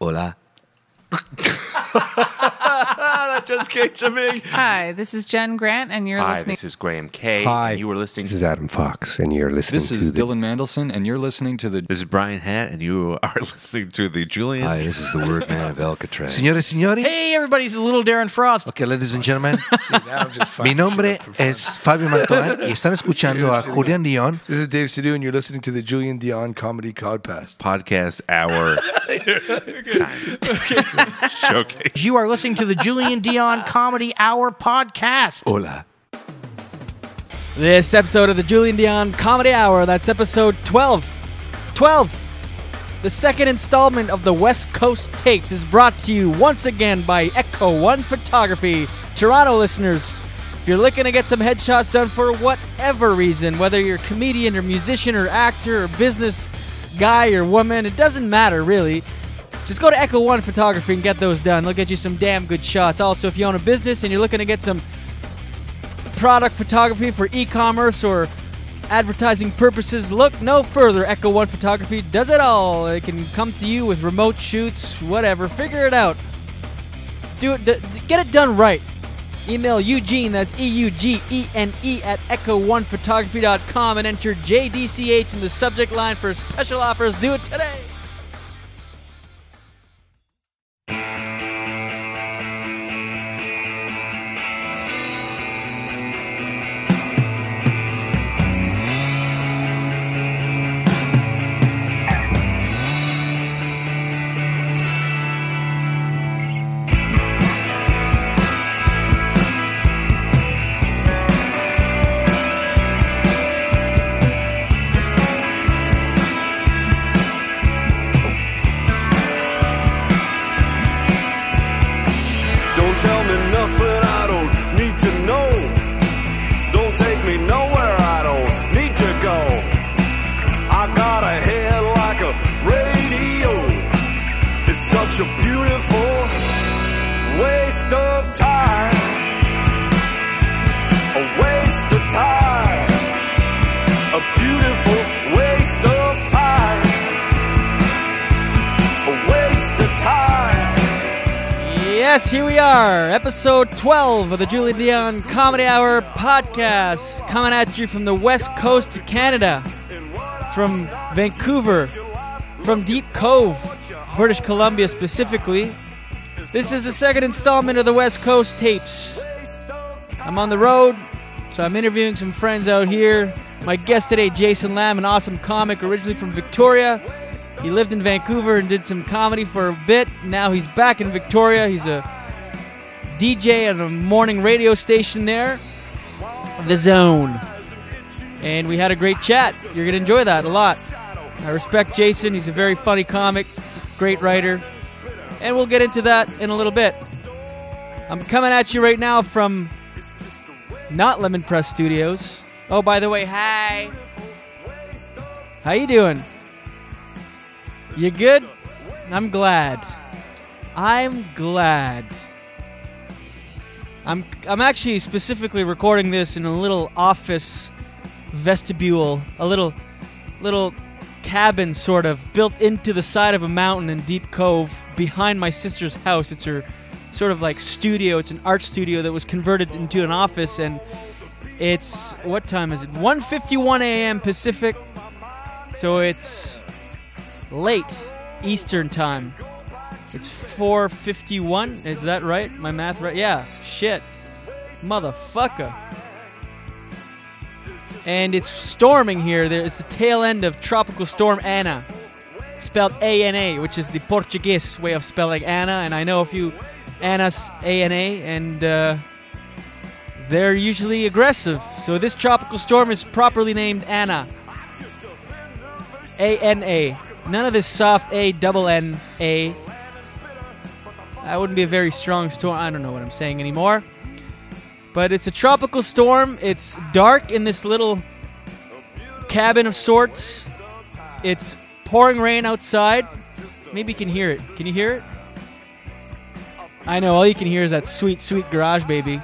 Hola. That just came to me. Hi, this is Jen Grant, and you're listening. Hi, this is Graham Kay. Hi, and you were listening. This is Adam Fox, and you're listening This to is Dylan Mandelson, and you're listening to the... This is Brian Hatt, and you are listening to the Julian. Hi, this is the word man of Alcatraz. Señores, signori. Hey, everybody, this is Little Darren Frost. Okay, ladies and gentlemen. Mi nombre es Fabio Mantoan y están escuchando a Julian Dion. This is Dave Sidhu, and you're listening to the Julian Dion Comedy Codcast. Podcast hour. Showcase. You are listening to the Julian Dion Comedy Hour podcast. Hola. This episode of the Julian Dion Comedy Hour, that's episode 12. 12! The second installment of the West Coast Tapes is brought to you once again by Echo One Photography. Toronto listeners, if you're looking to get some headshots done for whatever reason, whether you're a comedian or musician or actor or business guy or woman, it doesn't matter really. Just go to Echo One Photography and get those done. They'll get you some damn good shots. Also, if you own a business and you're looking to get some product photography for e-commerce or advertising purposes, look no further. Echo One Photography does it all. They can come to you with remote shoots, whatever. Figure it out. Do it. Get it done right. Email Eugene, that's EUGENE at echo1photography.com and enter JDCH in the subject line for special offers. Do it today. Yes, here we are, episode 12 of the Julian Dion Comedy Hour podcast, coming at you from the west coast of Canada, from Vancouver, from Deep Cove, British Columbia specifically. This is the second installment of the West Coast Tapes. I'm on the road, so I'm interviewing some friends out here. My guest today, Jason Lamb, an awesome comic originally from Victoria. He lived in Vancouver and did some comedy for a bit. Now he's back in Victoria. He's a DJ at a morning radio station there, The Zone. And we had a great chat. You're going to enjoy that a lot. I respect Jason. He's a very funny comic, great writer. And we'll get into that in a little bit. I'm coming at you right now from not Lemon Press Studios. Oh, by the way, hi. How you doing? You good? I'm glad. I'm actually specifically recording this in a little office vestibule, a little cabin sort of built into the side of a mountain in Deep Cove behind my sister's house. It's her sort of like studio. It's an art studio that was converted into an office, and it's, what time is it? 1:51 a.m. Pacific. So it's late Eastern time. It's 4:51. Is that right? My math right? Yeah. Shit. Motherfucker. And it's storming here. It's the tail end of Tropical Storm Ana. Spelled A-N-A, which is the Portuguese way of spelling Ana. And I know a few Anas A-N-A, and they're usually aggressive. So this tropical storm is properly named Ana. A-N-A. None of this soft A-double-N-A. That wouldn't be a very strong storm. I don't know what I'm saying anymore. But it's a tropical storm. It's dark in this little cabin of sorts. It's pouring rain outside. Maybe you can hear it. Can you hear it? I know, all you can hear is that sweet, sweet garage, baby.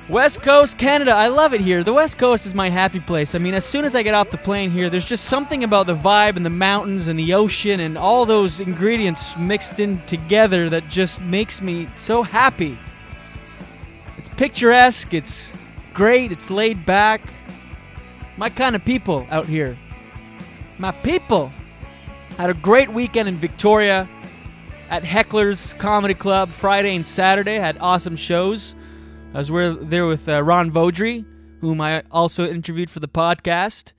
West Coast, Canada. I love it here. The West Coast is my happy place. I mean, as soon as I get off the plane here, there's just something about the vibe and the mountains and the ocean and all those ingredients mixed in together that just makes me so happy. It's picturesque. It's great. It's laid back. My kind of people out here. My people. Had a great weekend in Victoria at Heckler's Comedy Club Friday and Saturday. Had awesome shows. I was there with Ron Vaudry, whom I also interviewed for the podcast.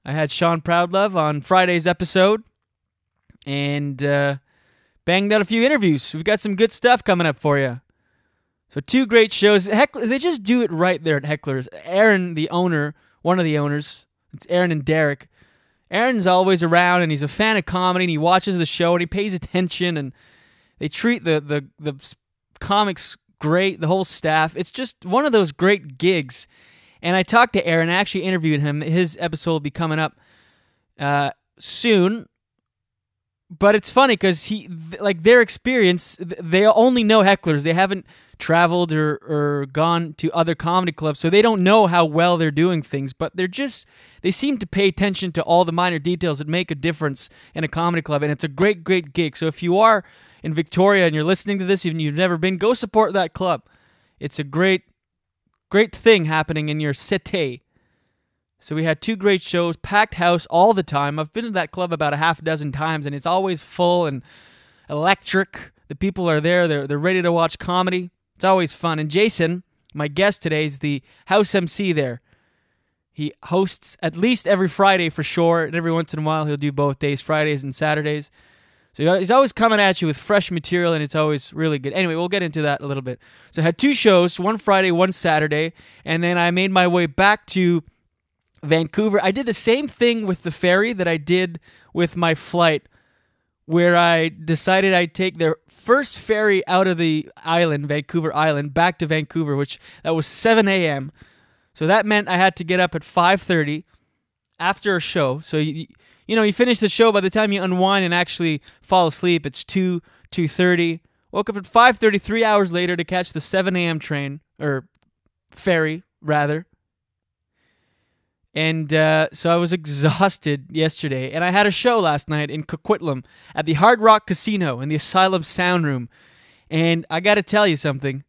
I had Sean Proudlove on Friday's episode, and banged out a few interviews. We've got some good stuff coming up for you. So 2 great shows. They just do it right there at Heckler's. Aaron, the owner, one of the owners, it's Aaron and Derek. Aaron's always around, and he's a fan of comedy, and he watches the show, and he pays attention, and they treat the comics great, the whole staff. It's just one of those great gigs. And I talked to Aaron. I actually interviewed him. His episode will be coming up soon. But it's funny because their experience, they only know hecklers. They haven't traveled or gone to other comedy clubs, so they don't know how well they're doing things. But they seem to pay attention to all the minor details that make a difference in a comedy club. And it's a great, great gig. So if you are in Victoria and you're listening to this, even if you've never been, go support that club. It's a great, great thing happening in your city. So we had 2 great shows, packed house all the time. I've been to that club about a half dozen times, and it's always full and electric. The people are there. They're ready to watch comedy. It's always fun. And Jason, my guest today, is the house MC there. He hosts at least every Friday for sure, and every once in a while he'll do both days, Fridays and Saturdays. So he's always coming at you with fresh material, and it's always really good. Anyway, we'll get into that a little bit. So I had 2 shows, one Friday, one Saturday, and then I made my way back to Vancouver. I did the same thing with the ferry that I did with my flight, where I decided I'd take the first ferry out of the island, Vancouver Island, back to Vancouver, that was 7 a.m. So that meant I had to get up at 5:30 after a show. So you finish the show, by the time you unwind and actually fall asleep, it's 2:30. Woke up at 5:30, 3 hours later, to catch the 7 a.m. train, or ferry, rather. And so I was exhausted yesterday, and I had a show last night in Coquitlam at the Hard Rock Casino in the Asylum Sound Room. And I got to tell you something.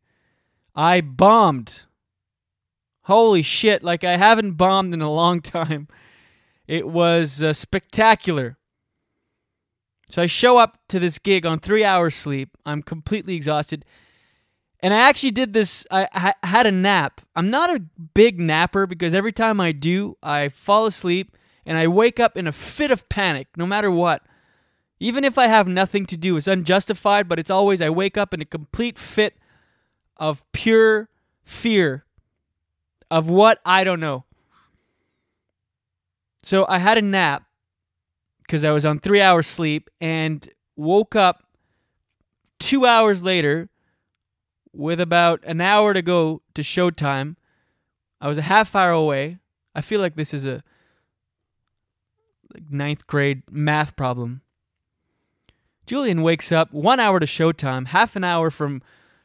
I bombed. Holy shit, like I haven't bombed in a long time. It was spectacular. So I show up to this gig on 3 hours sleep. I'm completely exhausted. And I actually did this, I had a nap. I'm not a big napper because every time I do, I fall asleep and I wake up in a fit of panic, no matter what. Even if I have nothing to do, it's unjustified, but it's always, I wake up in a complete fit of pure fear of what I don't know. So I had a nap because I was on 3 hours sleep and woke up 2 hours later with about an hour to go to showtime. I was a half hour away. I feel like this is a 9th grade math problem. Julian wakes up 1 hour to showtime, half an hour from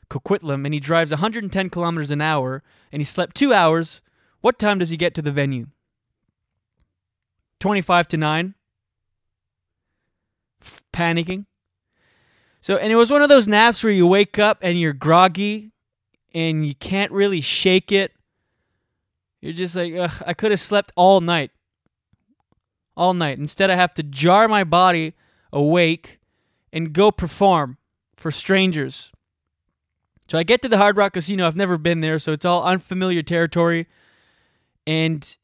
Coquitlam, and he drives 110 kilometers an hour, and he slept 2 hours. What time does he get to the venue? 25 to 9. Panicking. So, and it was one of those naps where you wake up and you're groggy and you can't really shake it. You're just like, ugh, I could have slept all night. All night. Instead, I have to jar my body awake and go perform for strangers. So I get to the Hard Rock Casino. I've never been there, so it's all unfamiliar territory. And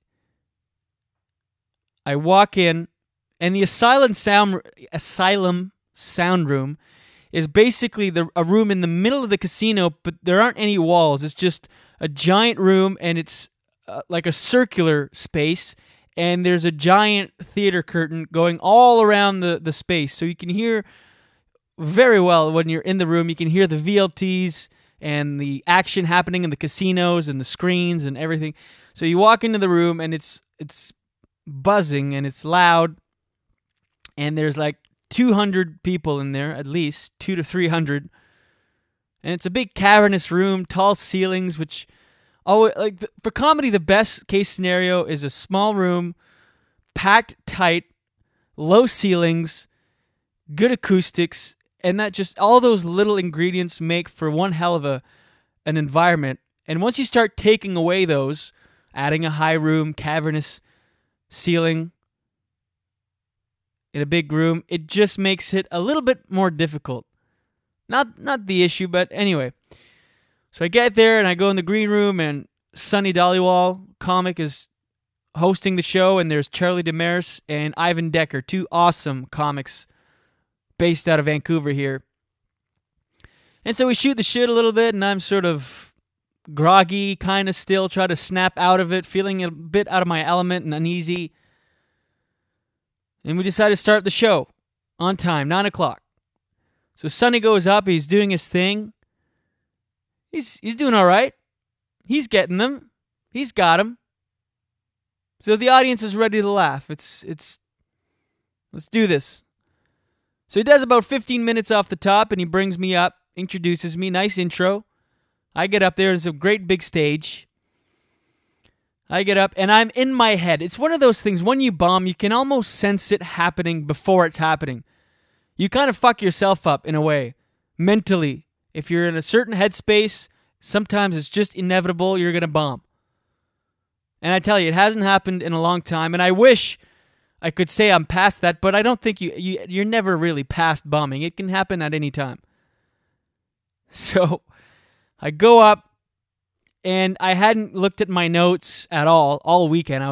I walk in, and the Asylum Sound Room is basically a room in the middle of the casino, but there aren't any walls. It's just a giant room, and it's like a circular space, and there's a giant theater curtain going all around the space. So you can hear very well when you're in the room. You can hear the VLTs and the action happening in the casinos and the screens and everything. So you walk into the room, and it's buzzing, and it's loud, and there's like 200 people in there, at least 200 to 300, and it's a big cavernous room, tall ceilings, which For comedy, the best case scenario is a small room, packed tight, low ceilings, good acoustics, and that just all those little ingredients make for one hell of an environment. And once you start taking away those, adding a high room, cavernous ceiling in a big room, it just makes it a little bit more difficult. Not the issue, but anyway. So I get there and I go in the green room, and Sonny Dollywall, comic, is hosting the show, and there's Charlie Demaris and Ivan Decker, two awesome comics based out of Vancouver here. And so we shoot the shit a little bit, and I'm sort of groggy, kind of still, try to snap out of it, feeling a bit out of my element and uneasy. And we decide to start the show on time, 9 o'clock. So Sonny goes up, he's doing his thing. He's doing all right. He's getting them. He's got them. So the audience is ready to laugh. Let's do this. So he does about 15 minutes off the top, and he brings me up, introduces me, nice intro. I get up there, it's a great big stage. I get up, and I'm in my head. It's one of those things, when you bomb, you can almost sense it happening before it's happening. You kind of fuck yourself up in a way, mentally. If you're in a certain headspace, sometimes it's just inevitable you're going to bomb. And I tell you, it hasn't happened in a long time, and I wish I could say I'm past that, but I don't think you're never really past bombing. It can happen at any time. So I go up, and I hadn't looked at my notes at all weekend.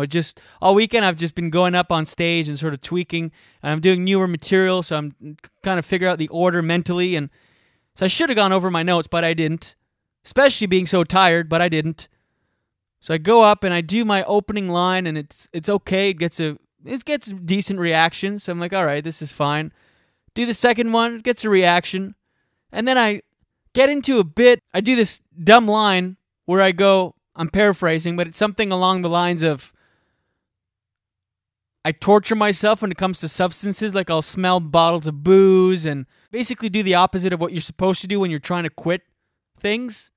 All weekend I've just been going up on stage and sort of tweaking, and I'm doing newer material, so I'm kind of figuring out the order mentally, and so I should have gone over my notes, but I didn't, especially being so tired, but I didn't. So I go up and I do my opening line, and it's okay. It gets a decent reaction, so I'm like, all right, this is fine. Do the second one, it gets a reaction, and then I get into a bit. I do this dumb line where I go, I'm paraphrasing, but it's something along the lines of, I torture myself when it comes to substances, like I'll smell bottles of booze and basically do the opposite of what you're supposed to do when you're trying to quit things.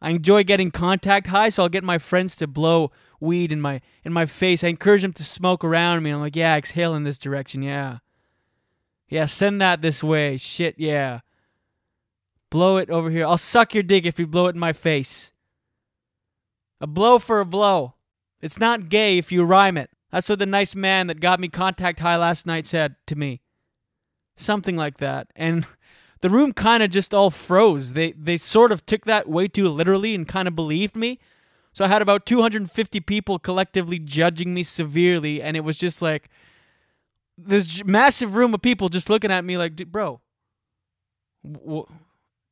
I enjoy getting contact high, so I'll get my friends to blow weed in my face. I encourage them to smoke around me. I'm like, yeah, exhale in this direction, yeah. Yeah, send that this way. Shit, yeah. Blow it over here. I'll suck your dick if you blow it in my face. A blow for a blow. It's not gay if you rhyme it. That's what the nice man that got me contact high last night said to me. Something like that. And the room kind of just all froze. They sort of took that way too literally and kind of believed me. So I had about 250 people collectively judging me severely, and it was just like this massive room of people just looking at me like, bro,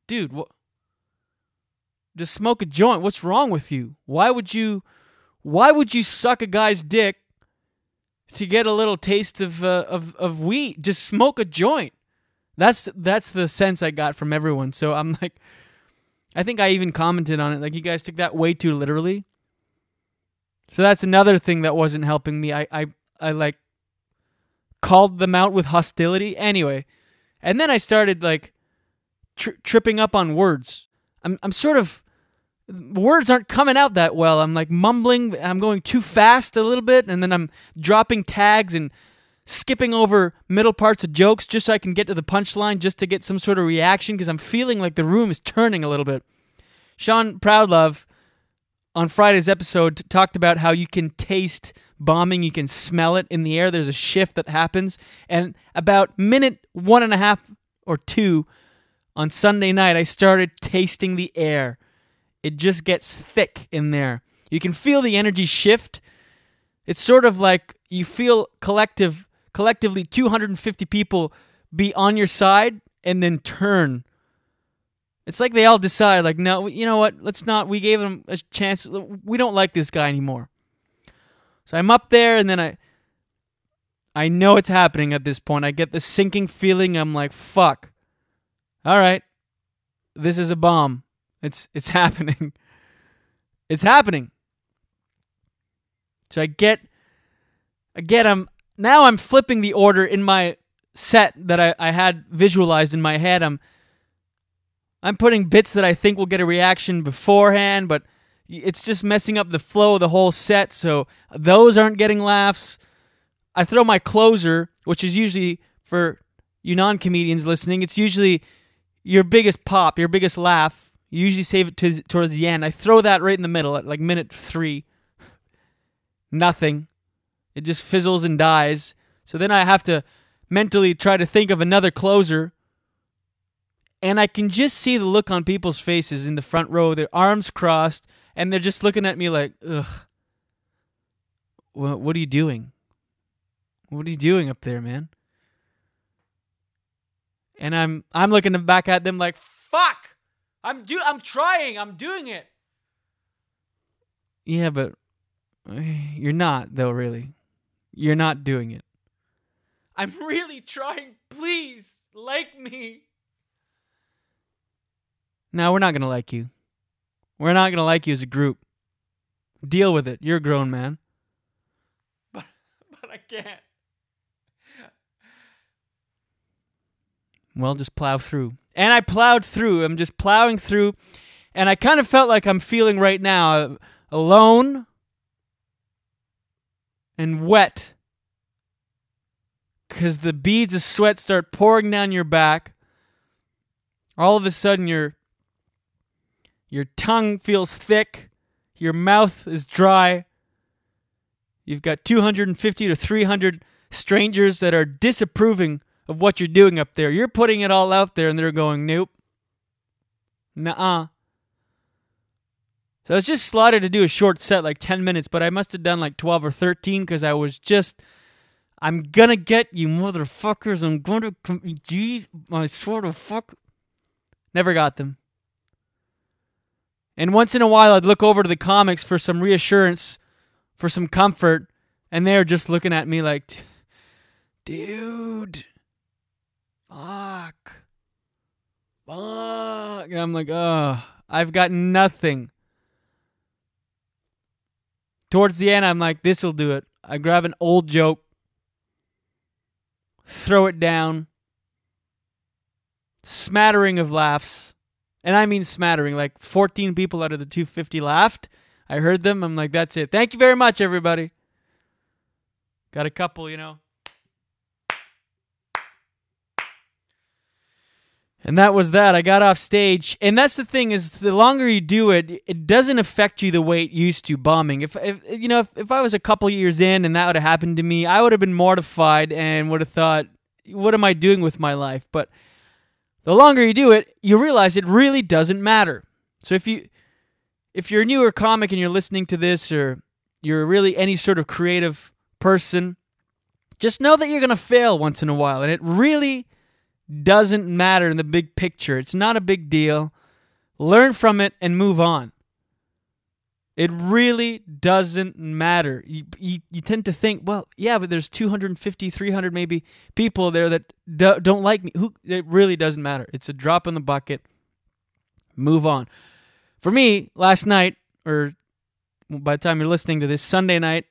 dude, what? Just smoke a joint. What's wrong with you? Why would you suck a guy's dick to get a little taste of weed? Just smoke a joint. That's the sense I got from everyone. So I'm like, I think I even commented on it, like, you guys took that way too literally. So that's another thing that wasn't helping me. I like called them out with hostility. Anyway, and then I started like tripping up on words. I'm sort of, words aren't coming out that well. I'm like mumbling. I'm going too fast a little bit, and then I'm dropping tags and skipping over middle parts of jokes just so I can get to the punchline, just to get some sort of reaction, because I'm feeling like the room is turning a little bit. Sean Proudlove on Friday's episode talked about how you can taste bombing, you can smell it in the air. There's a shift that happens, and about minute 1.5 or 2 on Sunday night, I started tasting the air. It just gets thick in there. You can feel the energy shift. It's sort of like you feel collectively 250 people be on your side and then turn. It's like they all decide, like, no, you know what? Let's not. We gave them a chance. We don't like this guy anymore. So I'm up there, and then I know it's happening at this point. I get the sinking feeling. I'm like, fuck. All right. This is a bomb. It's happening. It's happening. So now I'm flipping the order in my set that I had visualized in my head. I'm putting bits that I think will get a reaction beforehand, but it's just messing up the flow of the whole set, so those aren't getting laughs. I throw my closer, which is usually, for you non-comedians listening, it's usually your biggest pop, your biggest laugh. You usually save it towards the end. I throw that right in the middle at like minute 3. Nothing. It just fizzles and dies. So then I have to mentally try to think of another closer. And I can just see the look on people's faces in the front row, their arms crossed, and they're just looking at me like, ugh. What are you doing? What are you doing up there, man? And I'm looking back at them like, fuck! I'm trying, I'm doing it. Yeah, but you're not, though, really. You're not doing it. I'm really trying. Please, like me. No, we're not going to like you. We're not going to like you as a group. Deal with it. You're a grown man. But I can't. Well, just plow through. And I plowed through. I'm just plowing through. And I kind of felt like I'm feeling right now alone and wet. Because the beads of sweat start pouring down your back. All of a sudden, your tongue feels thick. Your mouth is dry. You've got 250 to 300 strangers that are disapproving of what you're doing up there. You're putting it all out there, and they're going, nope. Nuh-uh. So I was just slotted to do a short set, like 10 minutes, but I must have done like 12 or 13 because I was just... I'm gonna get you, motherfuckers. I'm gonna... Jeez, I swear to fuck... Never got them. And once in a while, I'd look over to the comics for some reassurance, for some comfort, and they're just looking at me like, dude, fuck. And I'm like, oh, I've got nothing. Towards the end, I'm like, this will do it. I grab an old joke, throw it down, smattering of laughs. And I mean smattering, like 14 people out of the 250 laughed. I heard them. I'm like, that's it. Thank you very much, everybody. Got a couple, you know. And that was that. I got off stage. And that's the thing is, the longer you do it, it doesn't affect you the way it used to, bombing. If I was a couple years in and that would have happened to me, I would have been mortified and would have thought, what am I doing with my life? But the longer you do it, you realize it really doesn't matter. So if you're a newer comic and you're listening to this, or you're really any sort of creative person, just know that you're going to fail once in a while. And it really doesn't matter in the big picture. It's not a big deal. Learn from it and move on. It really doesn't matter. You tend to think, well, yeah, but there's 250, 300 maybe people there that don't like me. It really doesn't matter. It's a drop in the bucket. Move on. For me, last night, or by the time you're listening to this, Sunday night,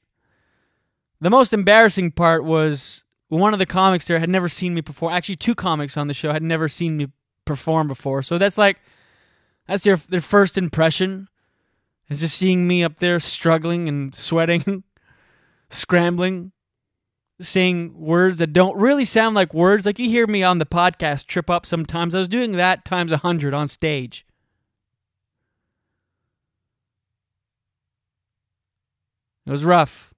the most embarrassing part was one of the comics there had never seen me perform. Actually, 2 comics on the show had never seen me perform before. So that's their first impression. It's just seeing me up there struggling and sweating, scrambling, saying words that don't really sound like words. Like you hear me on the podcast trip up sometimes. I was doing that times 100 on stage. It was rough.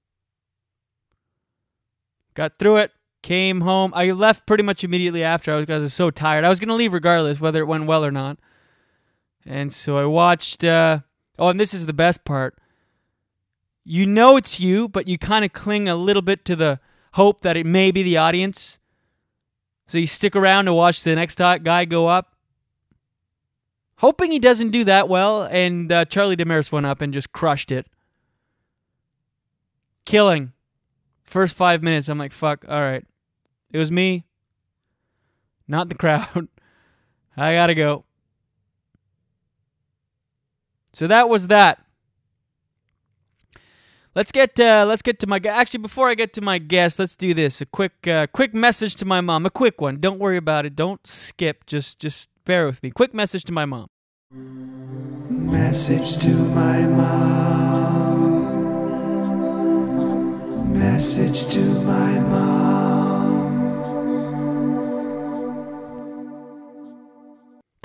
Got through it, came home. I left pretty much immediately after because I was so tired. I was going to leave regardless whether it went well or not. And so I watched... Oh, and this is the best part. You know it's you, but you kind of cling a little bit to the hope that it may be the audience. So you stick around to watch the next guy go up. Hoping he doesn't do that well, and Charlie Damaris went up and just crushed it. Killing. First 5 minutes, I'm like, fuck, all right. It was me, not the crowd. I gotta go. So that was that. Let's get to my... Actually, before I get to my guest, let's do this. A quick message to my mom. A quick one. Don't worry about it. Don't skip. Just bear with me. Quick message to my mom. Message to my mom. Message to my mom.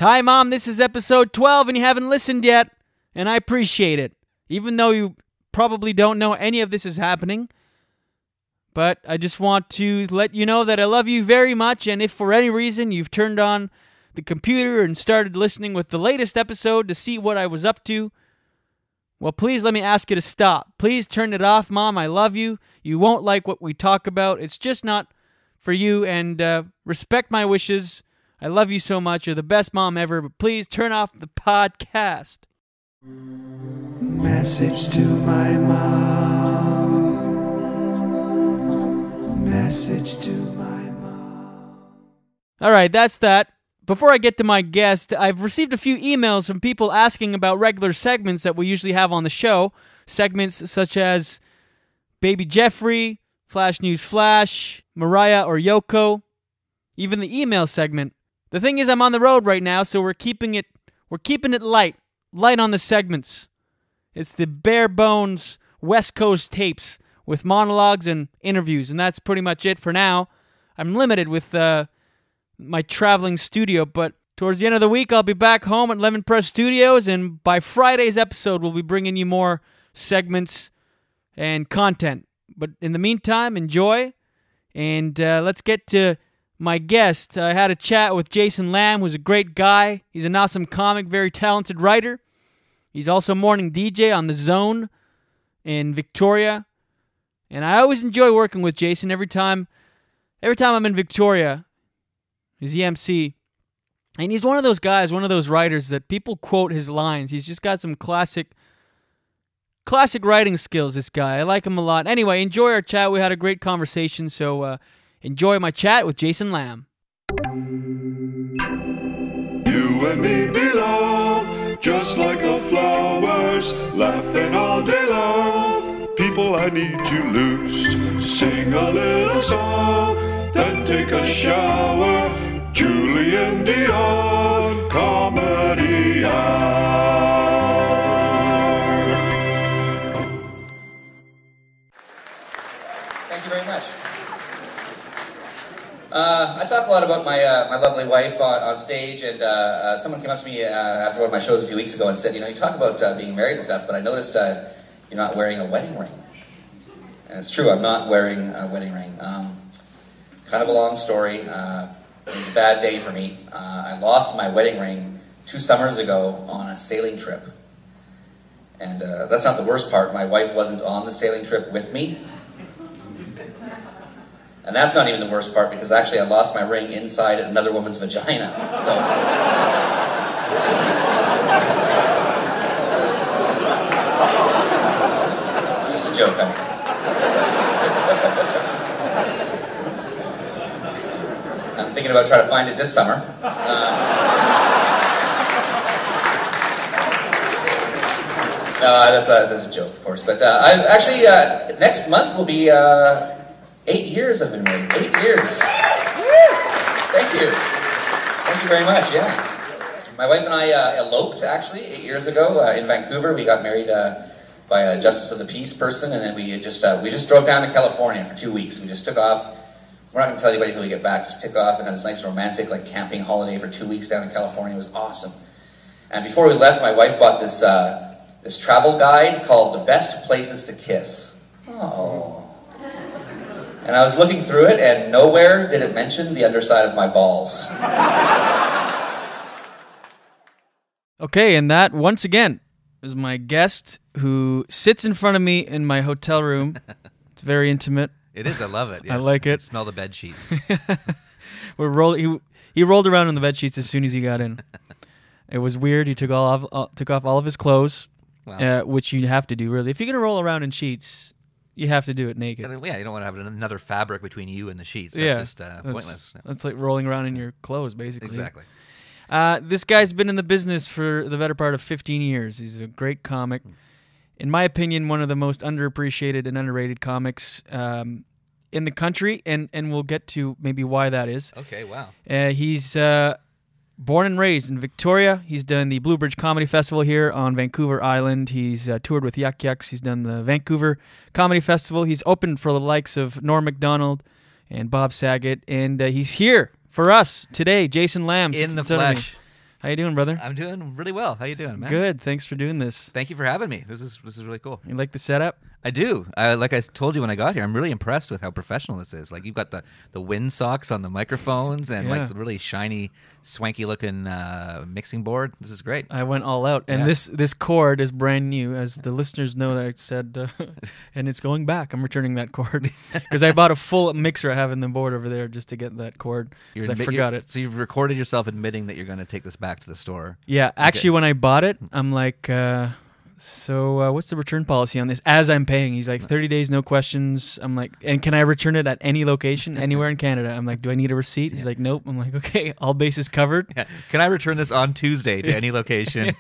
Hi, Mom. This is episode 12, and you haven't listened yet, and I appreciate it. Even though you probably don't know any of this is happening, but I just want to let you know that I love you very much, and if for any reason you've turned on the computer and started listening with the latest episode to see what I was up to, well, please let me ask you to stop. Please turn it off, Mom. I love you. You won't like what we talk about. It's just not for you, and respect my wishes. I love you so much. You're the best mom ever, but please turn off the podcast. Message to my mom. Message to my mom. All right, that's that. Before I get to my guest, I've received a few emails from people asking about regular segments that we usually have on the show. Segments such as Baby Jeffrey, Flash News Flash, Mariah or Yoko, even the email segment. The thing is, I'm on the road right now, so we're keeping it light on the segments. It's the bare bones West Coast tapes with monologues and interviews, and that's pretty much it for now. I'm limited with my traveling studio, but towards the end of the week, I'll be back home at Lemon Press Studios, and by Friday's episode, we'll be bringing you more segments and content. But in the meantime, enjoy, and let's get to my guest. I had a chat with Jason Lamb, who's a great guy. He's an awesome comic, very talented writer. He's also a morning DJ on The Zone in Victoria, and I always enjoy working with Jason. Every time I'm in Victoria, his EMC, and he's one of those guys, one of those writers that people quote his lines. He's just got some classic writing skills, this guy. I like him a lot. Anyway, enjoy our chat. We had a great conversation, so enjoy my chat with Jason Lamb. You and me belong, just like the flowers, laughing all day long. People, I need you loose. Sing a little song, then take a shower. Julian Dion Comedy Hour. Thank you very much. I talk a lot about my lovely wife on stage, and someone came up to me after one of my shows a few weeks ago and said, you talk about being married and stuff, but I noticed you're not wearing a wedding ring. And it's true, I'm not wearing a wedding ring. Kind of a long story. It was a bad day for me. I lost my wedding ring 2 summers ago on a sailing trip. And that's not the worst part. My wife wasn't on the sailing trip with me. And that's not even the worst part, because actually I lost my ring inside another woman's vagina. So it's just a joke, honey. I'm thinking about trying to find it this summer. No, that's a joke, of course. But I've actually next month will be 8 years I've been married. 8 years. Thank you. Thank you very much. Yeah, my wife and I eloped actually 8 years ago in Vancouver. We got married by a justice of the peace person, and then we just drove down to California for 2 weeks. We just took off. We're not going to tell anybody until we get back. Just took off and had this nice romantic camping holiday for 2 weeks down in California. It was awesome. And before we left, my wife bought this this travel guide called The Best Places to Kiss. Oh. And I was looking through it, and nowhere did it mention the underside of my balls. Okay, and that, once again, is my guest who sits in front of me in my hotel room. It's very intimate. It is. I love it. Yes. I like it. Smell the bed sheets. He rolled around in the bed sheets as soon as he got in. It was weird. He took off all of his clothes, Wow. which you have to do, really. If you're going to roll around in sheets, you have to do it naked. Yeah, you don't want to have another fabric between you and the sheets. That's just pointless. That's like rolling around in your clothes, basically. Exactly. This guy's been in the business for the better part of 15 years. He's a great comic. In my opinion, one of the most underappreciated and underrated comics in the country, and we'll get to maybe why that is. Okay, wow. He's born and raised in Victoria. He's done the Blue Bridge Comedy Festival here on Vancouver Island. He's toured with Yuck Yucks. He's done the Vancouver Comedy Festival. He's opened for the likes of Norm Macdonald and Bob Saget. And he's here for us today. Jason Lamb. In the flesh. How you doing, brother? I'm doing really well. How you doing, man? Good. Thanks for doing this. Thank you for having me. This is really cool. You like the setup? I do. Like I told you when I got here, I'm really impressed with how professional this is. Like you've got the wind socks on the microphones and like the really shiny, swanky looking mixing board. This is great. I went all out, and this cord is brand new, as the listeners know that I said, and it's going back. I'm returning that cord because I bought a full mixer I have in the board over there just to get that cord because I forgot it. So you've recorded yourself admitting that you're going to take this back to the store. Yeah, actually, when I bought it, I'm like. So what's the return policy on this? As I'm paying, he's like 30 days, no questions. I'm like, and can I return it at any location, anywhere in Canada? I'm like, do I need a receipt? He's like, nope. I'm like, okay, all bases covered. Yeah. Can I return this on Tuesday to any location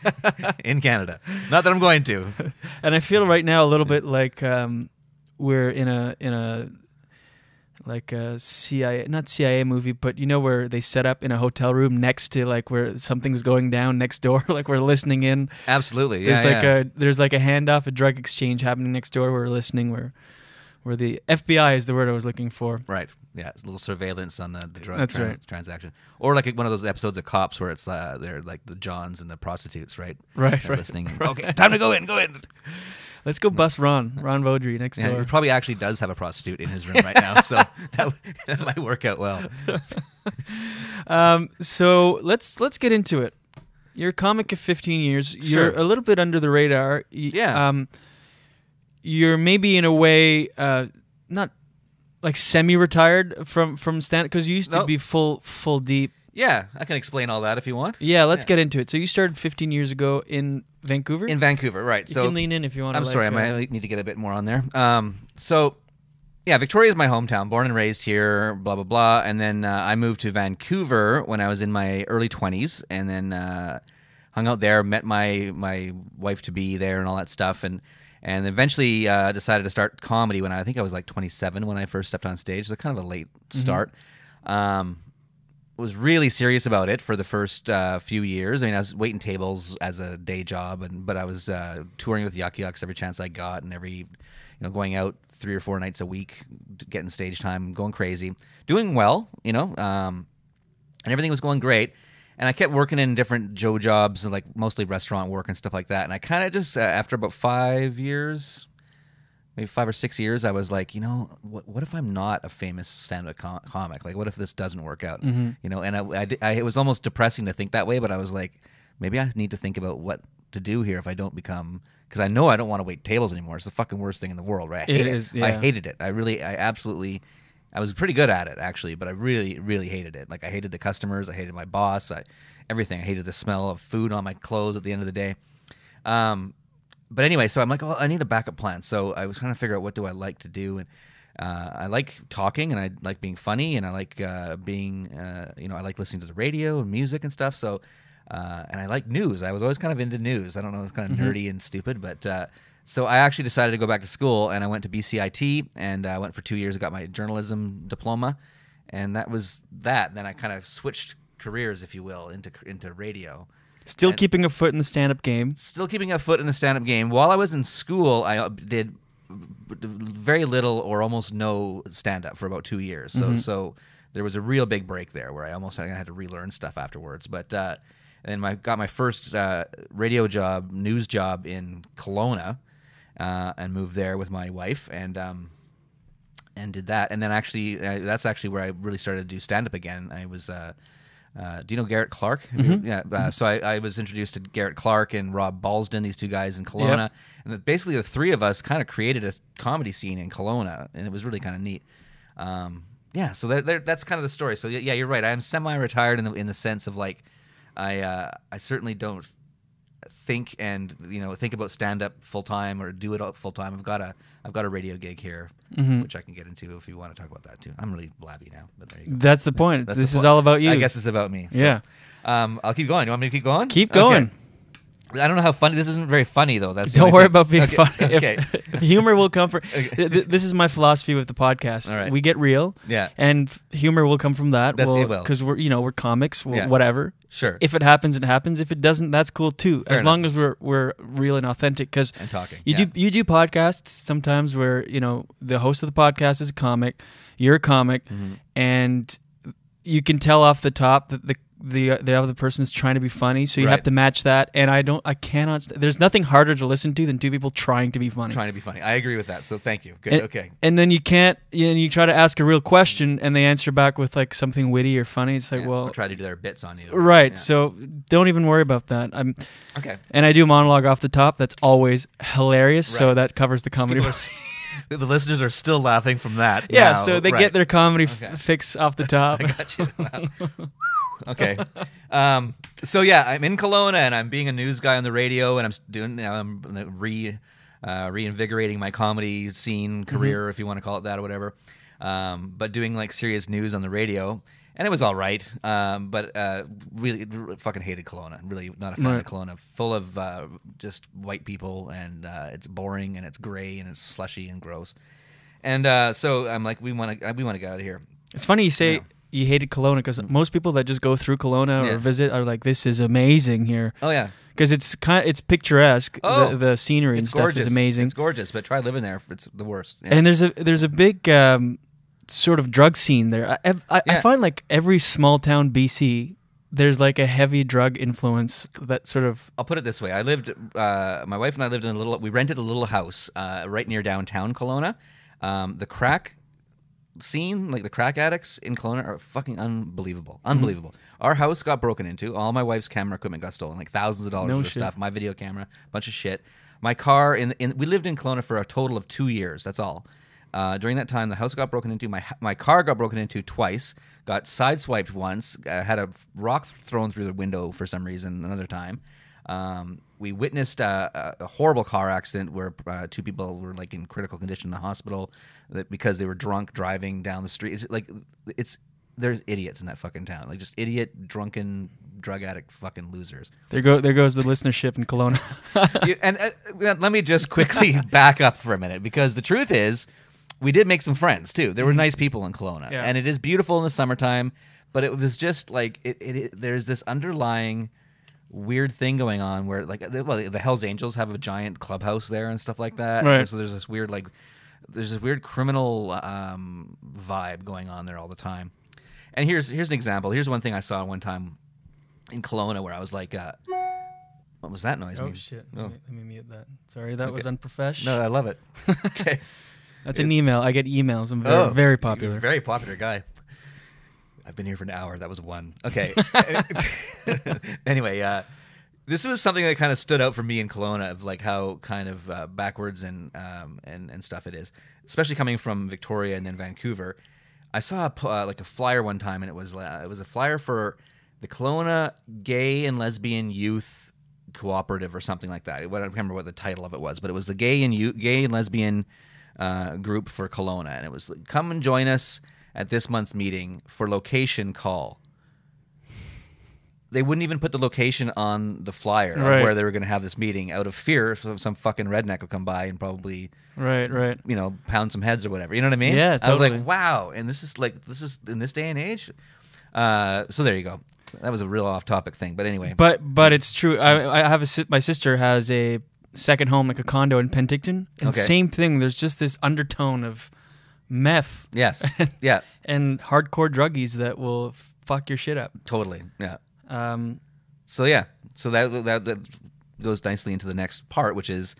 in Canada? Not that I'm going to. And I feel right now a little bit like we're in a like a CIA, not CIA movie, but you know where they set up in a hotel room next to like where something's going down next door, like we're listening in. Absolutely, there's like a handoff, a drug exchange happening next door. We're listening. Where the FBI is the word I was looking for. Right. Yeah, it's a little surveillance on the drug transaction, or like one of those episodes of Cops where it's they're like the Johns and the prostitutes, right? Right. They're listening. Okay, time to go in. Go in. Let's go bust Ron Vaudry next door. He probably actually does have a prostitute in his room right now, so that might work out well. So let's get into it. You're a comic of 15 years. You're a little bit under the radar. Yeah. You're maybe in a way not like semi-retired from stand-up because you used to be full deep. Yeah, I can explain all that if you want. Yeah, let's get into it. So you started 15 years ago in Vancouver? In Vancouver, right. You can lean in if you want to. I'm sorry, I might need to get a bit more on there. So, yeah, Victoria is my hometown, born and raised here, blah, blah, blah. And then I moved to Vancouver when I was in my early 20s and then hung out there, met my wife-to-be there and all that stuff. And eventually decided to start comedy when I think I was like 27 when I first stepped on stage. So kind of a late start. Was really serious about it for the first few years. I mean, I was waiting tables as a day job, but I was touring with Yuck Yucks every chance I got, and going out 3 or 4 nights a week, getting stage time, going crazy, doing well, and everything was going great. And I kept working in different Joe jobs, like mostly restaurant work and stuff like that. And I kind of just, after about 5 years, maybe 5 or 6 years, I was like, what if I'm not a famous stand-up comic? Like, what if this doesn't work out? And it was almost depressing to think that way, but I was like, maybe I need to think about what to do here if I don't become, because I know I don't want to wait tables anymore. It's the fucking worst thing in the world, right? It is. Yeah. I hated it. I was pretty good at it, actually, but I really, really hated it. Like, I hated the customers. I hated my boss. Everything. I hated the smell of food on my clothes at the end of the day. But anyway, so I'm like, I need a backup plan. So I was trying to figure out what do I like to do, and I like talking, and I like being funny, and I like I like listening to the radio and music and stuff. So, and I like news. I was always kind of into news. I don't know, it's kind of nerdy and stupid, but so I actually decided to go back to school, and I went to BCIT, and I went for 2 years. I got my journalism diploma, and that was that. Then I kind of switched careers, if you will, into radio. Still keeping a foot in the stand-up game. Still keeping a foot in the stand-up game. While I was in school, I did very little or almost no stand-up for about 2 years. So there was a real big break there where I almost had to relearn stuff afterwards. But then I got my first radio job, news job in Kelowna, and moved there with my wife and did that. And then actually, that's actually where I really started to do stand-up again. I was... do you know Garrett Clark? So I was introduced to Garrett Clark and Rob Balsden, these two guys in Kelowna. Yep. And basically the three of us kind of created a comedy scene in Kelowna, and it was really kind of neat. So that's kind of the story. So yeah, you're right. I am semi-retired in the sense of like I certainly don't think about stand-up full-time or do it full-time. I've got a radio gig here, which I can get into if you want to talk about that too. I'm really blabby now, but there you go. That's the point. This is all about you. I guess it's about me. So, yeah. I'll keep going. You want me to keep going? Keep going. I don't know how funny. This isn't very funny though. That's Don't worry about being okay. funny. Okay. If humor will come from. This is my philosophy with the podcast. All right. We get real. Yeah. And humor will come from that. It will. Because we're comics. Yeah. Whatever. Sure. If it happens, it happens. If it doesn't, that's cool too. Fair as long as we're real and authentic. Because and talking. You do podcasts sometimes where the host of the podcast is a comic, you're a comic, and you can tell off the top that the other person's trying to be funny, so you have to match that. And I cannot. There's nothing harder to listen to than two people trying to be funny. I agree with that. So thank you. Good. Okay. And then you can't. You try to ask a real question, and they answer back with like something witty or funny. It's like, or try to do their bits on you. Right. Yeah. So don't even worry about that. Okay. And I do monologue off the top. That's always hilarious. So Right. that covers the comedy. The listeners are still laughing from that. Yeah. now. So they get their comedy fix off the top. I got you. Wow. Okay. So yeah, I'm in Kelowna and I'm being a news guy on the radio, and I'm reinvigorating my comedy scene career, if you want to call it that or whatever. But doing like serious news on the radio, and it was all right. But really fucking hated Kelowna. Really not a fan of Kelowna. Full of just white people, and it's boring and it's gray and it's slushy and gross. And so I'm like, we want to get out of here. It's funny you say you hated Kelowna, because most people that just go through Kelowna or visit are like, this is amazing here. Oh yeah, because it's picturesque. Oh, the scenery and stuff is amazing. It's gorgeous, but try living there. It's the worst. Yeah. And there's a big sort of drug scene there. I find like every small town BC, there's like a heavy drug influence that sort of. I'll put it this way: my wife and I lived in we rented a little house right near downtown Kelowna. The crack scene, like the crack addicts in Kelowna, are fucking unbelievable. Our house got broken into. All my wife's camera equipment got stolen, like thousands of dollars worth of stuff. My video camera, bunch of shit. My car we lived in Kelowna for a total of 2 years. That's all. During that time, the house got broken into. My car got broken into twice. Got sideswiped once. Had a rock thrown through the window for some reason another time. We witnessed a horrible car accident where 2 people were like in critical condition in the hospital because they were drunk driving down the street. There's idiots in that fucking town, like just idiot, drunken, drug addict, fucking losers. There goes the listenership in Kelowna. Let me just quickly back up for a minute, because the truth is, we did make some friends too. There were nice people in Kelowna, and it is beautiful in the summertime. But it was just like there's this underlying weird thing going on where the Hells Angels have a giant clubhouse there and stuff like that. Right. So there's this weird criminal vibe going on there all the time. And here's an example. Here's one thing I saw one time in Kelowna where I was like, what was that noise? Oh shit! Let me mute that. Sorry, that was unprofessional. No, I love it. Okay, that's an email. I get emails. I'm very, very popular. You're a very popular guy. I've been here for an hour. That was one. Okay. Anyway, this was something that kind of stood out for me in Kelowna, of like how kind of backwards and stuff it is, especially coming from Victoria and then Vancouver. I saw a flyer one time, and it was a flyer for the Kelowna Gay and Lesbian Youth Cooperative or something like that. I don't remember what the title of it was, but it was the Gay and Lesbian group for Kelowna, and it was come and join us at this month's meeting for location call. They wouldn't even put the location on the flyer of where they were going to have this meeting out of fear some fucking redneck would come by and probably pound some heads or whatever. You know what I mean? Yeah, totally. I was like, wow. And this is in this day and age. So there you go. That was a real off-topic thing, but anyway. But it's true. I have my sister has a second home, like a condo in Penticton, and same thing. There's just this undertone of meth. Yes. Yeah. And hardcore druggies that will fuck your shit up. Totally. Yeah. So that goes nicely into the next part, which is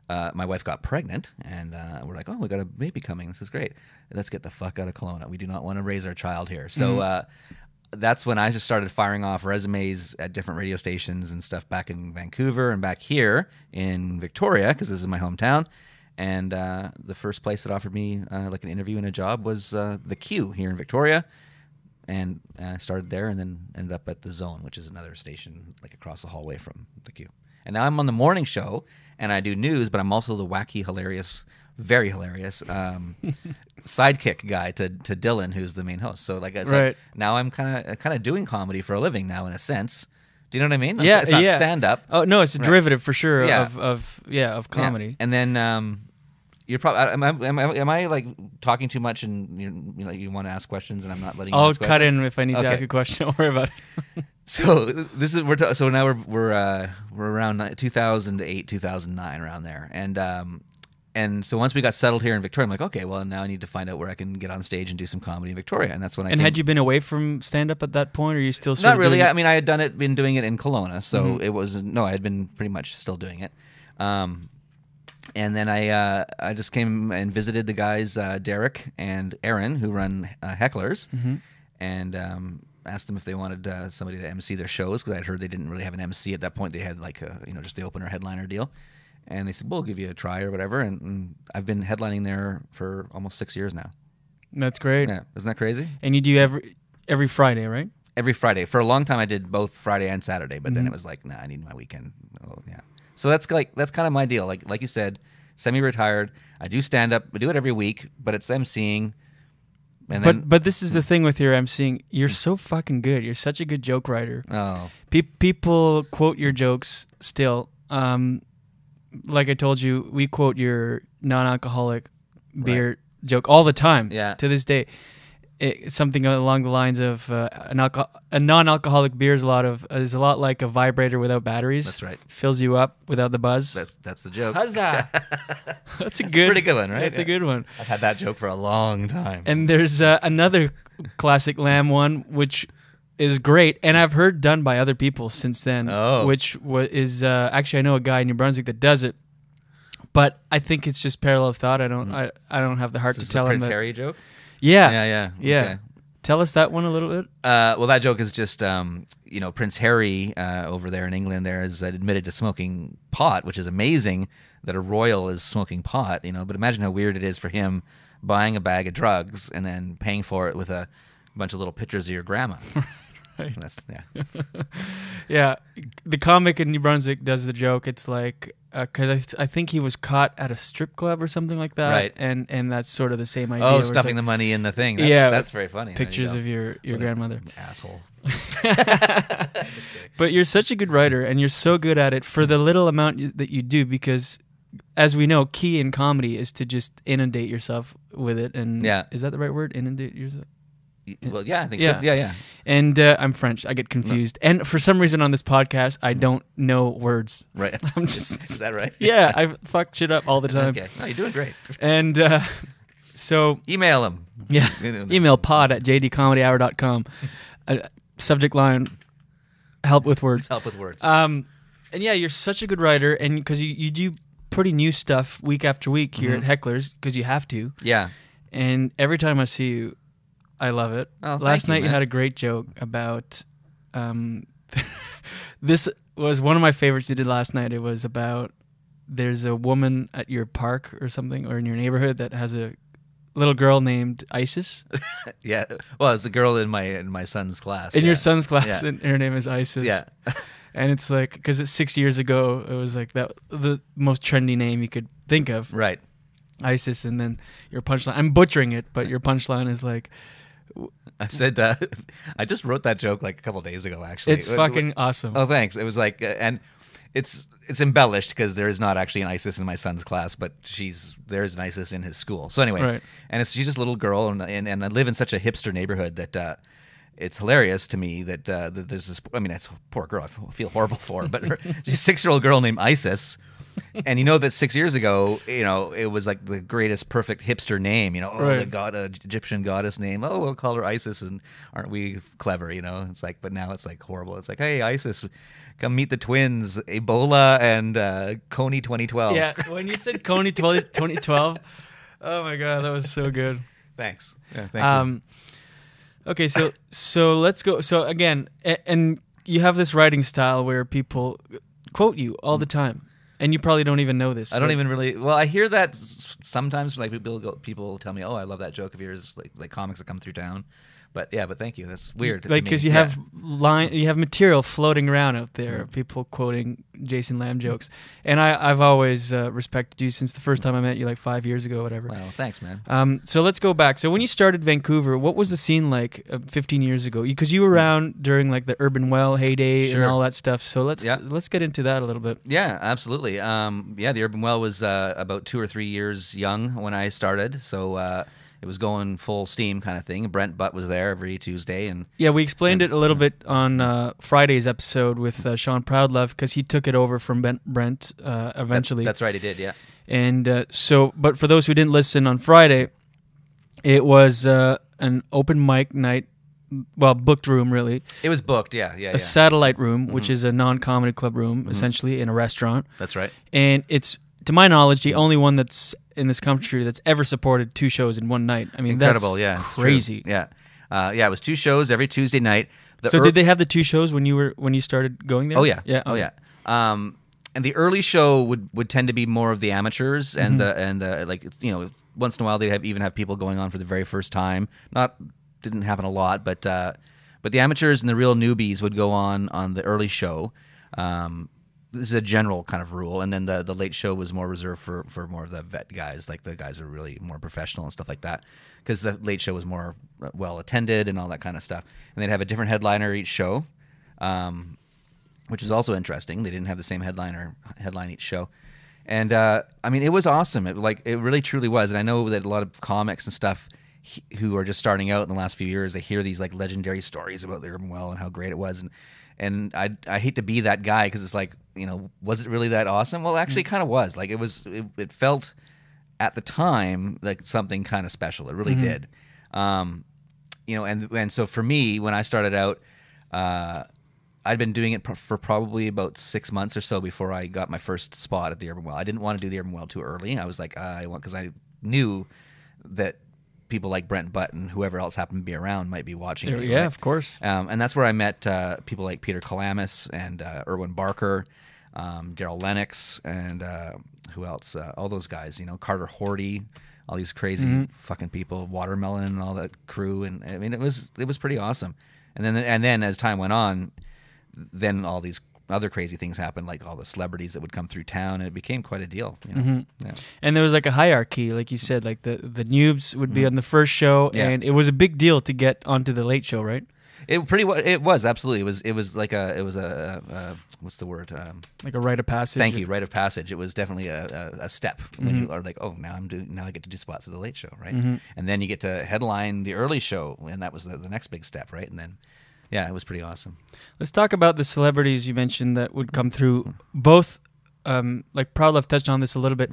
my wife got pregnant, and we're like, oh, we got a baby coming. This is great. Let's get the fuck out of Kelowna. We do not want to raise our child here. So that's when I just started firing off resumes at different radio stations and stuff back in Vancouver and back here in Victoria, because this is my hometown. And the first place that offered me like an interview and a job was the Q here in Victoria. And I started there and then ended up at the Zone, which is another station like across the hallway from the Q. And now I'm on the morning show, and I do news, but I'm also the wacky, hilarious, very hilarious sidekick guy to Dylan, who's the main host. So like I said, now I'm kind of doing comedy for a living now, in a sense, Do you know what I mean? Yeah, it's not yeah. stand up. Oh no, it's a derivative for sure Yeah. of comedy. Yeah. And then you're probably am I like talking too much and you want to ask questions and I'm not letting you I'll ask cut questions? in if I need to ask a question. Don't worry about it. So this is so now we're around 2008 2009 around there and so once we got settled here in Victoria, I'm like, okay, well now I need to find out where I can get on stage and do some comedy in Victoria, and that's when I. And had you been away from stand up at that point, or are you still sort not of really? doing I mean, I had been doing it in Kelowna, so it was I had been pretty much still doing it. And then I just came and visited the guys Derek and Aaron who run Hecklers, and asked them if they wanted somebody to MC their shows because I had heard they didn't really have an MC at that point. They had like just the opener headliner deal, and they said, "We'll give you a try or whatever." And I've been headlining there for almost 6 years now. That's great. Yeah, isn't that crazy? And you do every Friday, right? Every Friday. For a long time, I did both Friday and Saturday, but then it was like, nah, I need my weekend. Oh, yeah. So that's kind of my deal. Like you said, semi-retired. I do stand up. I do it every week, but it's MCing. And but this is the thing with your MCing. You're so fucking good. You're such a good joke writer. Oh. People quote your jokes still. Like I told you, we quote your non-alcoholic beer joke all the time. Yeah. To this day, something along the lines of a non-alcoholic beer is a lot like a vibrator without batteries. That's right. Fills you up without the buzz. That's the joke. Huzzah! That's a pretty good one, right? That's a good one. I've had that joke for a long time. And there's another classic Lamb one, which is great, and I've heard done by other people since then. Oh. Which is actually I know a guy in New Brunswick that does it, but I think it's just parallel thought. I don't have the heart to tell him Prince that. Harry joke. Yeah. Okay. Tell us that one a little bit. Well, that joke is just Prince Harry over there in England there is admitted to smoking pot, which is amazing that a royal is smoking pot. But imagine how weird it is for him buying a bag of drugs and then paying for it with a bunch of little pictures of your grandma. Right. Yeah. Yeah. The comic in New Brunswick does the joke. It's like because I think he was caught at a strip club or something like that, right? And that's sort of the same idea. Oh, stuffing the money in the thing. That's very funny. Pictures of your grandmother. Asshole. But you're such a good writer, and you're so good at it for the little amount that you do. Because, as we know, key in comedy is to just inundate yourself with it. And is that the right word? Inundate yourself. Well, yeah, I think so. Yeah. And I'm French. I get confused. No. And for some reason on this podcast, I don't know words. Right. I'm just. Is that right? Yeah, I fuck shit up all the time. Okay. No, you're doing great. And so. Email him. Yeah. Email pod@jdcomedyhour.com. Subject line, help with words. Help with words. And yeah, you're such a good writer. And because you do pretty new stuff week after week here at Hecklers, because you have to. Yeah. And every time I see you, I love it. Oh, Last night you had a great joke about this was one of my favorites you did last night. It was about there's a woman at your park or something or in your neighborhood that has a little girl named Isis. Yeah. Well, it's a girl in my son's class. In your son's class, and her name is Isis. Yeah. And it's like because it's 6 years ago, it was like that the most trendy name you could think of. Right. Isis, and then your punchline. I'm butchering it, but your punchline is like. I said, I just wrote that joke like a couple days ago, actually. It's fucking awesome. Oh, thanks. It was like, and it's embellished because there is not actually an ISIS in my son's class, but there's an ISIS in his school. So anyway, and she's just a little girl, and I live in such a hipster neighborhood that it's hilarious to me that there's this. I mean, it's a poor girl. I feel horrible for her, but she's a 6-year-old girl named Isis. And you know that 6 years ago, it was like the greatest perfect hipster name, the Egyptian goddess name. Oh, we'll call her Isis, and aren't we clever, It's like, but now it's like horrible. It's like, hey, Isis, come meet the twins, Ebola and Coney 2012. Yeah, when you said Coney 2012, oh my God, that was so good. Thanks. Yeah, thank you. Okay, so let's go. So again, and you have this writing style where people quote you all the time. And you probably don't even know this. I don't even really. Well, I hear that sometimes. Like people tell me, "Oh, I love that joke of yours." Like comics that come through town. But thank you. That's weird. Like because you have you have material floating around out there, people quoting Jason Lamb jokes, and I've always respected you since the first time I met you, like 5 years ago, or whatever. Well, thanks, man. So let's go back. So when you started Vancouver, what was the scene like 15 years ago? Because you were around during like the Urban Well heyday and all that stuff. So let's get into that a little bit. Yeah, absolutely. The Urban Well was about 2 or 3 years young when I started, so it was going full steam kind of thing. Brent Butt was there every Tuesday, and we explained it a little bit on Friday's episode with Sean Proudlove, because he took it over from Brent eventually. That's right, he did, yeah. And but for those who didn't listen on Friday, it was an open mic night. Well, booked room, really. It was booked, yeah. A satellite room, which is a non-comedy club room, essentially, in a restaurant. That's right. And it's, to my knowledge, the only one that's in this country that's ever supported 2 shows in one night. I mean, incredible, that's crazy. Yeah. It was 2 shows every Tuesday night. Did they have the 2 shows when you started going there? Oh, yeah. Yeah. Oh, yeah. And the early show would tend to be more of the amateurs, and like, once in a while they'd even have people going on for the very first time. Didn't happen a lot, but the amateurs and the real newbies would go on the early show. This is a general kind of rule, and then the late show was more reserved for more of the vet guys, like the guys that are really more professional and stuff like that, because the late show was more well attended and all that kind of stuff. And they'd have a different headliner each show, which is also interesting. They didn't have the same headline each show, and I mean, it was awesome. It really truly was. And I know that a lot of comics and stuff who are just starting out in the last few years, they hear these like legendary stories about the Urban Well and how great it was, and I hate to be that guy, because it's like, was it really that awesome? Well, actually, it kind of was. Like, it felt at the time like something kind of special. It really did. And so for me, when I started out, I'd been doing it for probably about 6 months or so before I got my first spot at the Urban Well. I didn't want to do the Urban Well too early. I was like, because I knew that people like Brent Butt and whoever else happened to be around might be watching. Yeah, right? Of course. And that's where I met people like Peter Kalamis and Erwin Barker, Daryl Lennox, and who else? All those guys, Carter Horty, all these crazy fucking people, Watermelon and all that crew. And I mean, it was pretty awesome. And then as time went on, then all these other crazy things happened, like all the celebrities that would come through town, and it became quite a deal. Yeah. And there was like a hierarchy, like you said, like the noobs would be on the first show, and it was a big deal to get onto the late show, right? It was absolutely. It was like a what's the word? Like a rite of passage. Thank you, rite of passage. It was definitely a step when you are like, oh, now I get to do spots at the late show, right? And then you get to headline the early show, and that was the next big step, right? And then. Yeah, it was pretty awesome. Let's talk about the celebrities you mentioned that would come through, both, like Proudlove touched on this a little bit,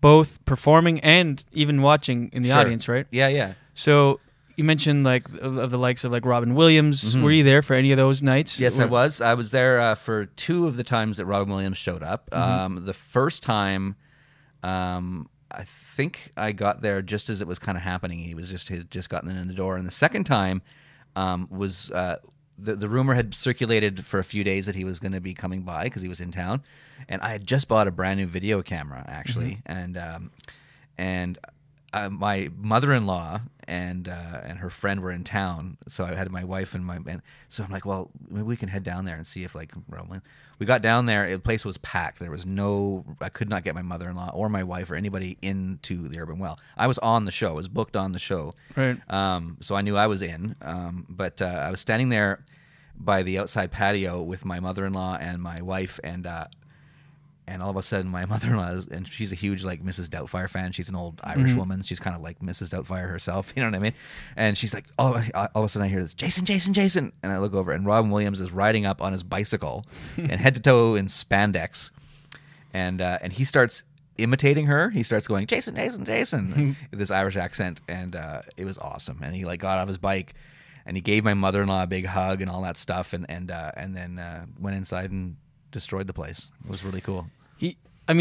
both performing and even watching in the audience, right? Yeah. So you mentioned like of the likes of like Robin Williams. Were you there for any of those nights? Yes, I was. I was there for 2 of the times that Robin Williams showed up. The first time, I think I got there just as it was kind of happening. He had just gotten in the door. And the second time was... The rumor had circulated for a few days that he was going to be coming by because he was in town, and I had just bought a brand new video camera actually, and my mother-in-law and her friend were in town, so I had my wife and so I'm like, well, maybe we can head down there and see if like we got down there. The place was packed. There was I could not get my mother-in-law or my wife or anybody into the Urban Well. I was on the show. I was booked on the show, right? So I knew I was in, but I was standing there by the outside patio with my mother-in-law and my wife, and all of a sudden my mother-in-law and she's a huge like Mrs. Doubtfire fan. She's an old Irish woman. She's kind of like Mrs. Doubtfire herself, you know what I mean? And she's like, all of a sudden I hear this, Jason, and I look over and Robin Williams is riding up on his bicycle and head to toe in spandex, and he starts imitating her. He starts going, Jason, with this Irish accent, and it was awesome. And he like got off his bike and he gave my mother-in-law a big hug and all that stuff, and then went inside and destroyed the place. It was really cool.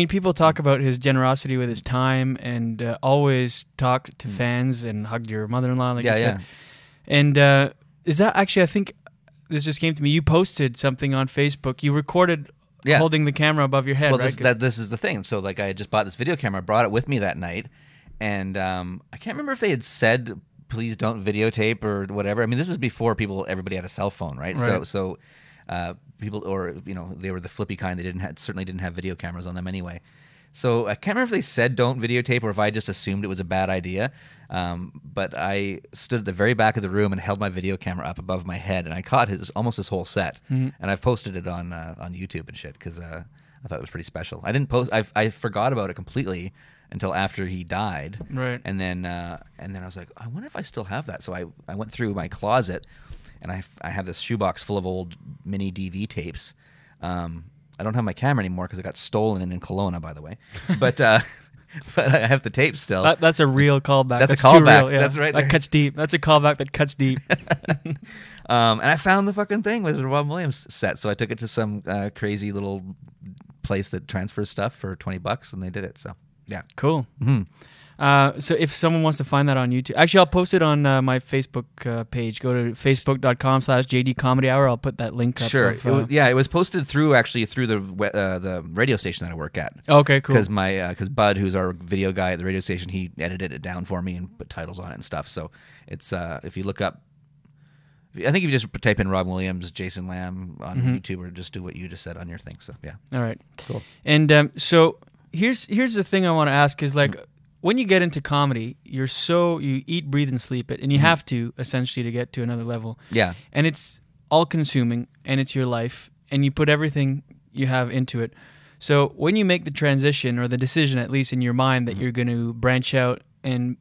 People talk about his generosity with his time, and always talked to fans and hugged your mother-in-law, like you said. And is that actually? I think this just came to me. You posted something on Facebook. You recorded holding the camera above your head. Well, right? this is the thing. So, like, I had just bought this video camera, brought it with me that night, and I can't remember if they had said please don't videotape or whatever. I mean, this is before everybody had a cell phone, right? So people, or they were the flippy kind. They certainly didn't have video cameras on them anyway. So I can't remember if they said don't videotape or if I just assumed it was a bad idea. But I stood at the very back of the room and held my video camera up above my head, and I caught almost his whole set. And I've posted it on YouTube and shit because I thought it was pretty special. I didn't post. I forgot about it completely until after he died. Right. And then I was like, I wonder if I still have that. So I went through my closet, and I have this shoebox full of old mini DV tapes. I don't have my camera anymore because it got stolen in Kelowna, by the way. But I have the tape still. That's a real callback. That's a callback. Real, yeah. That's right. That cuts deep. That's a callback that cuts deep. And I found the fucking thing with the Rob Williams set, so I took it to some crazy little place that transfers stuff for $20, and they did it. So yeah, cool. So if someone wants to find that on YouTube, actually I'll post it on my Facebook page. Go to facebook.com/JD Comedy Hour. I'll put that link up. Sure. It was posted through the radio station that I work at. Okay, cool. Because Bud, who's our video guy at the radio station, he edited it down for me and put titles on it and stuff. So it's if you look up, I think if you just type in Rob Williams, Jason Lamb on YouTube, or just do what you just said on your thing. So yeah. All right. Cool. And so here's the thing I want to ask is like. When you get into comedy, you eat, breathe, and sleep it, and you have to, essentially, to get to another level. Yeah. And it's all-consuming, and it's your life, and you put everything you have into it. So when you make the transition, or the decision, at least in your mind, that you're going to branch out and,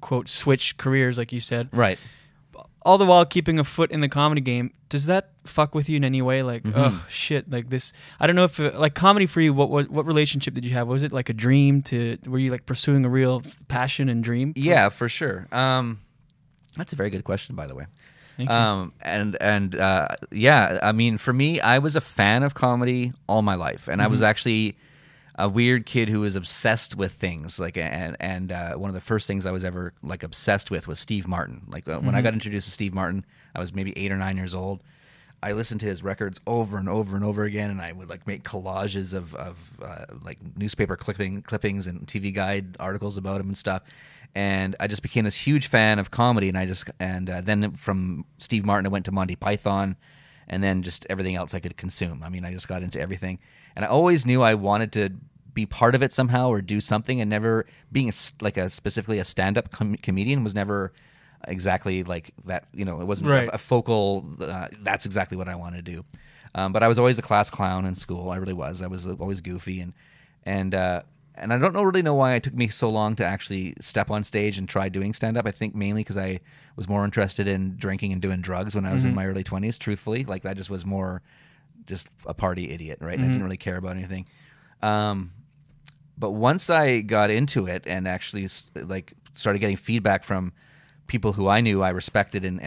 quote, switch careers, like you said. Right. All the while keeping a foot in the comedy game, does that fuck with you in any way? Like, oh shit, like this. I don't know if like comedy for you. What relationship did you have? Was it like a dream? Were you like pursuing a real passion and dream? Yeah, for sure. That's a very good question, by the way. Thank you. Yeah, I mean, for me, I was a fan of comedy all my life, and I was actually a weird kid who was obsessed with things. Like, and one of the first things I was ever like obsessed with was Steve Martin. Like when I got introduced to Steve Martin, I was maybe 8 or 9 years old. I listened to his records over and over and over again, and I would like make collages of like newspaper clippings and TV Guide articles about him and stuff. And I just became this huge fan of comedy. And then from Steve Martin, I went to Monty Python, and then just everything else I could consume. I mean, I just got into everything, and I always knew I wanted to be part of it somehow or do something. And never being specifically a stand-up comedian was never exactly like that. It wasn't a focal. That's exactly what I want to do. But I was always the class clown in school. I really was. I was always goofy, and I don't really know why it took me so long to actually step on stage and try doing stand-up. I think mainly because I was more interested in drinking and doing drugs when I was in my early 20s, truthfully. Like, I just was more just a party idiot, right? I didn't really care about anything. But once I got into it and actually like started getting feedback from people who I knew I respected and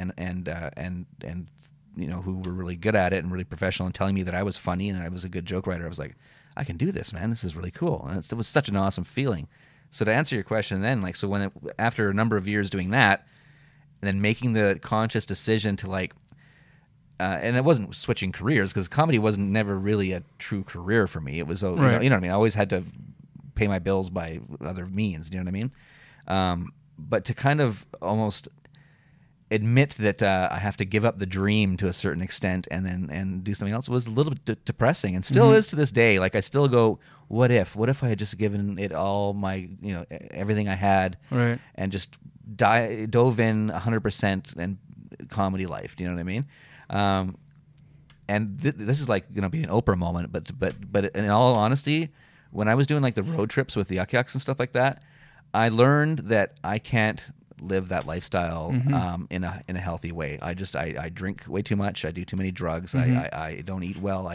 who were really good at it and really professional, and telling me that I was funny and I was a good joke writer, I was like, I can do this, man. This is really cool. And it was such an awesome feeling. So to answer your question then, like, so after a number of years doing that, and then making the conscious decision to like, and it wasn't switching careers, because comedy wasn't never really a true career for me. It was, you know what I mean? I always had to pay my bills by other means, you know what I mean? But to kind of almost admit that I have to give up the dream to a certain extent and do something else was a little bit depressing, and still is to this day. Like, I still go, what if I had just given it all my, everything I had, and just dove in 100% in comedy life. Do you know what I mean? And this is like going to be an Oprah moment, but in all honesty, when I was doing like the road trips with the Yuck Yucks and stuff like that, I learned that I can't live that lifestyle in a healthy way. I drink way too much. I do too many drugs. I don't eat well.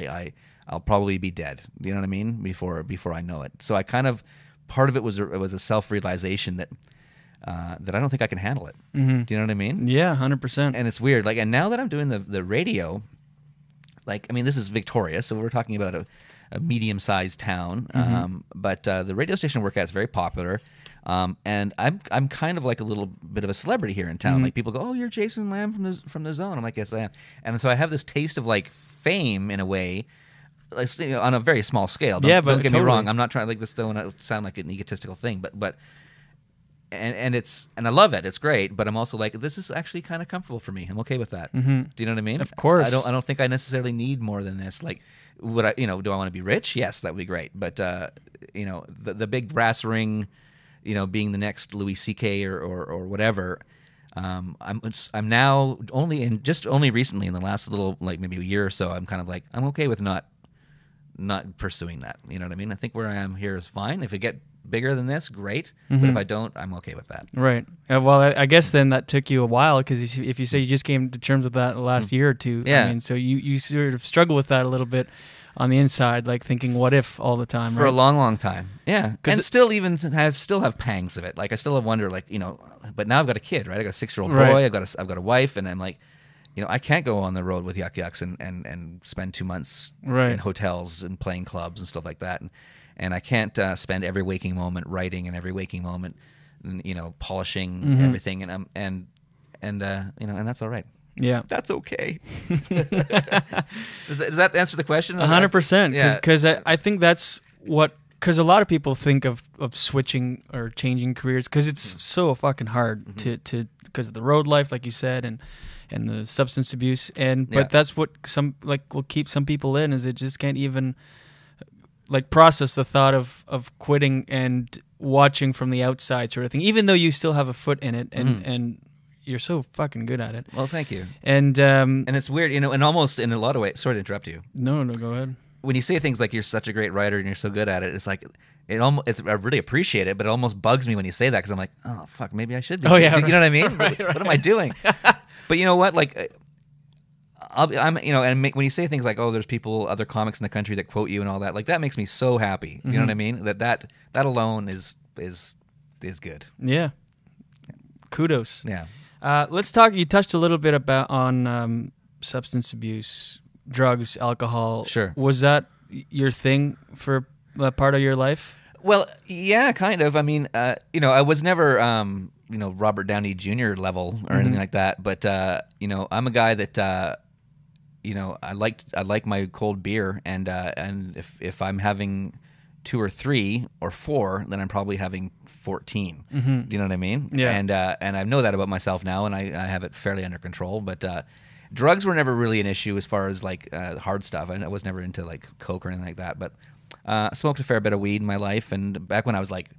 I'll probably be dead. You know what I mean? Before I know it. So I kind of, part of it was a self-realization that I don't think I can handle it. Do you know what I mean? Yeah, 100%. And it's weird. Like, and now that I'm doing the radio, like, I mean, this is Victoria, so we're talking about a medium-sized town. But the radio station I work at is very popular. And I'm kind of like a little bit of a celebrity here in town. Like, people go, "Oh, you're Jason Lamb from the Zone." I'm like, "Yes, I am." And so I have this taste of like fame in a way, like, on a very small scale. Don't get me wrong. I'm not trying, like, this don't sound like an egotistical thing, but and I love it. It's great, but I'm also like, this is actually kind of comfortable for me. I'm okay with that. Mm-hmm. Do you know what I mean? Of course. I don't think I necessarily need more than this. Like, would I? Do I want to be rich? Yes, that would be great. But the big brass ring, being the next Louis C.K. or whatever. I'm now only recently in the last little like maybe a year or so. I'm kind of like, I'm okay with not pursuing that. You know what I mean? I think where I am here is fine. If it get bigger than this, great. Mm-hmm. But if I don't, I'm okay with that. Right. Well, I guess then that took you a while, because if you say you just came to terms with that the last year or two, Yeah. I mean, so you sort of struggle with that a little bit on the inside, like thinking what if all the time, For right? a long, long time. Yeah. And it- still have pangs of it. Like I still have wonder, like, but now I've got a kid, right? I got a 6-year-old boy. Right. I've got a wife, and I'm like, I can't go on the road with Yuck Yucks and spend 2 months Right. in hotels and playing clubs and stuff like that. And I can't spend every waking moment writing and every waking moment, polishing Mm-hmm. everything. And that's all right. Yeah. That's okay. Does that answer the question? 100%. Yeah. Because I think that's what. Because a lot of people think of switching or changing careers because it's so fucking hard to because of the road life, like you said, and the substance abuse, but Yeah. that's what will keep some people in, is they just can't even like process the thought of quitting and watching from the outside sort of thing, even though you still have a foot in it and you're so fucking good at it. Well, thank you. And it's weird, and almost in a lot of ways. Sorry to interrupt you. no, go ahead. When you say things like you're such a great writer and you're so good at it, it's like I really appreciate it, but it almost bugs me when you say that, because I'm like, oh fuck, maybe I should be. Oh, yeah, you know what I mean? right. What am I doing? But you know what? Like, when you say things like, oh, there's other comics in the country that quote you and all that, like that makes me so happy. You know what I mean? That alone is good. Yeah. Kudos. Yeah. Let's talk. You touched a little bit on substance abuse, drugs, alcohol. Sure. Was that your thing for a part of your life? Well, yeah, kind of. I mean, I was never, Robert Downey Jr. level or anything like that. But I'm a guy that, I like my cold beer, and if I'm having 2 or 3 or 4, then I'm probably having 14. Do you know what I mean? Yeah. And I know that about myself now, and I have it fairly under control. But drugs were never really an issue as far as like hard stuff. I was never into like coke or anything like that. But smoked a fair bit of weed in my life, and back when I was like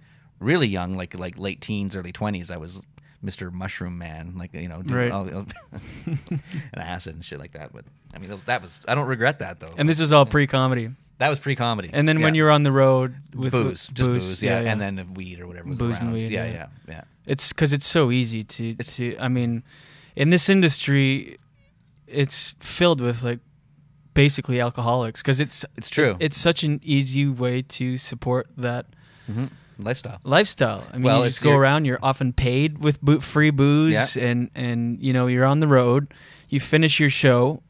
really young, like late teens, early 20s, I was Mr. Mushroom Man, like doing Right. and acid and shit like that. But I mean, I don't regret that though. And this is all pre-comedy. That was pre-comedy. And then when you're on the road with booze, just booze, yeah, and then weed or whatever was Booze around. and weed, yeah. It's because it's so easy to. I mean, in this industry, it's filled with like basically alcoholics, because it's true. It's such an easy way to support that Lifestyle. I mean, Well, you just go around. You're often paid with free booze, Yeah. and you're on the road. You finish your show.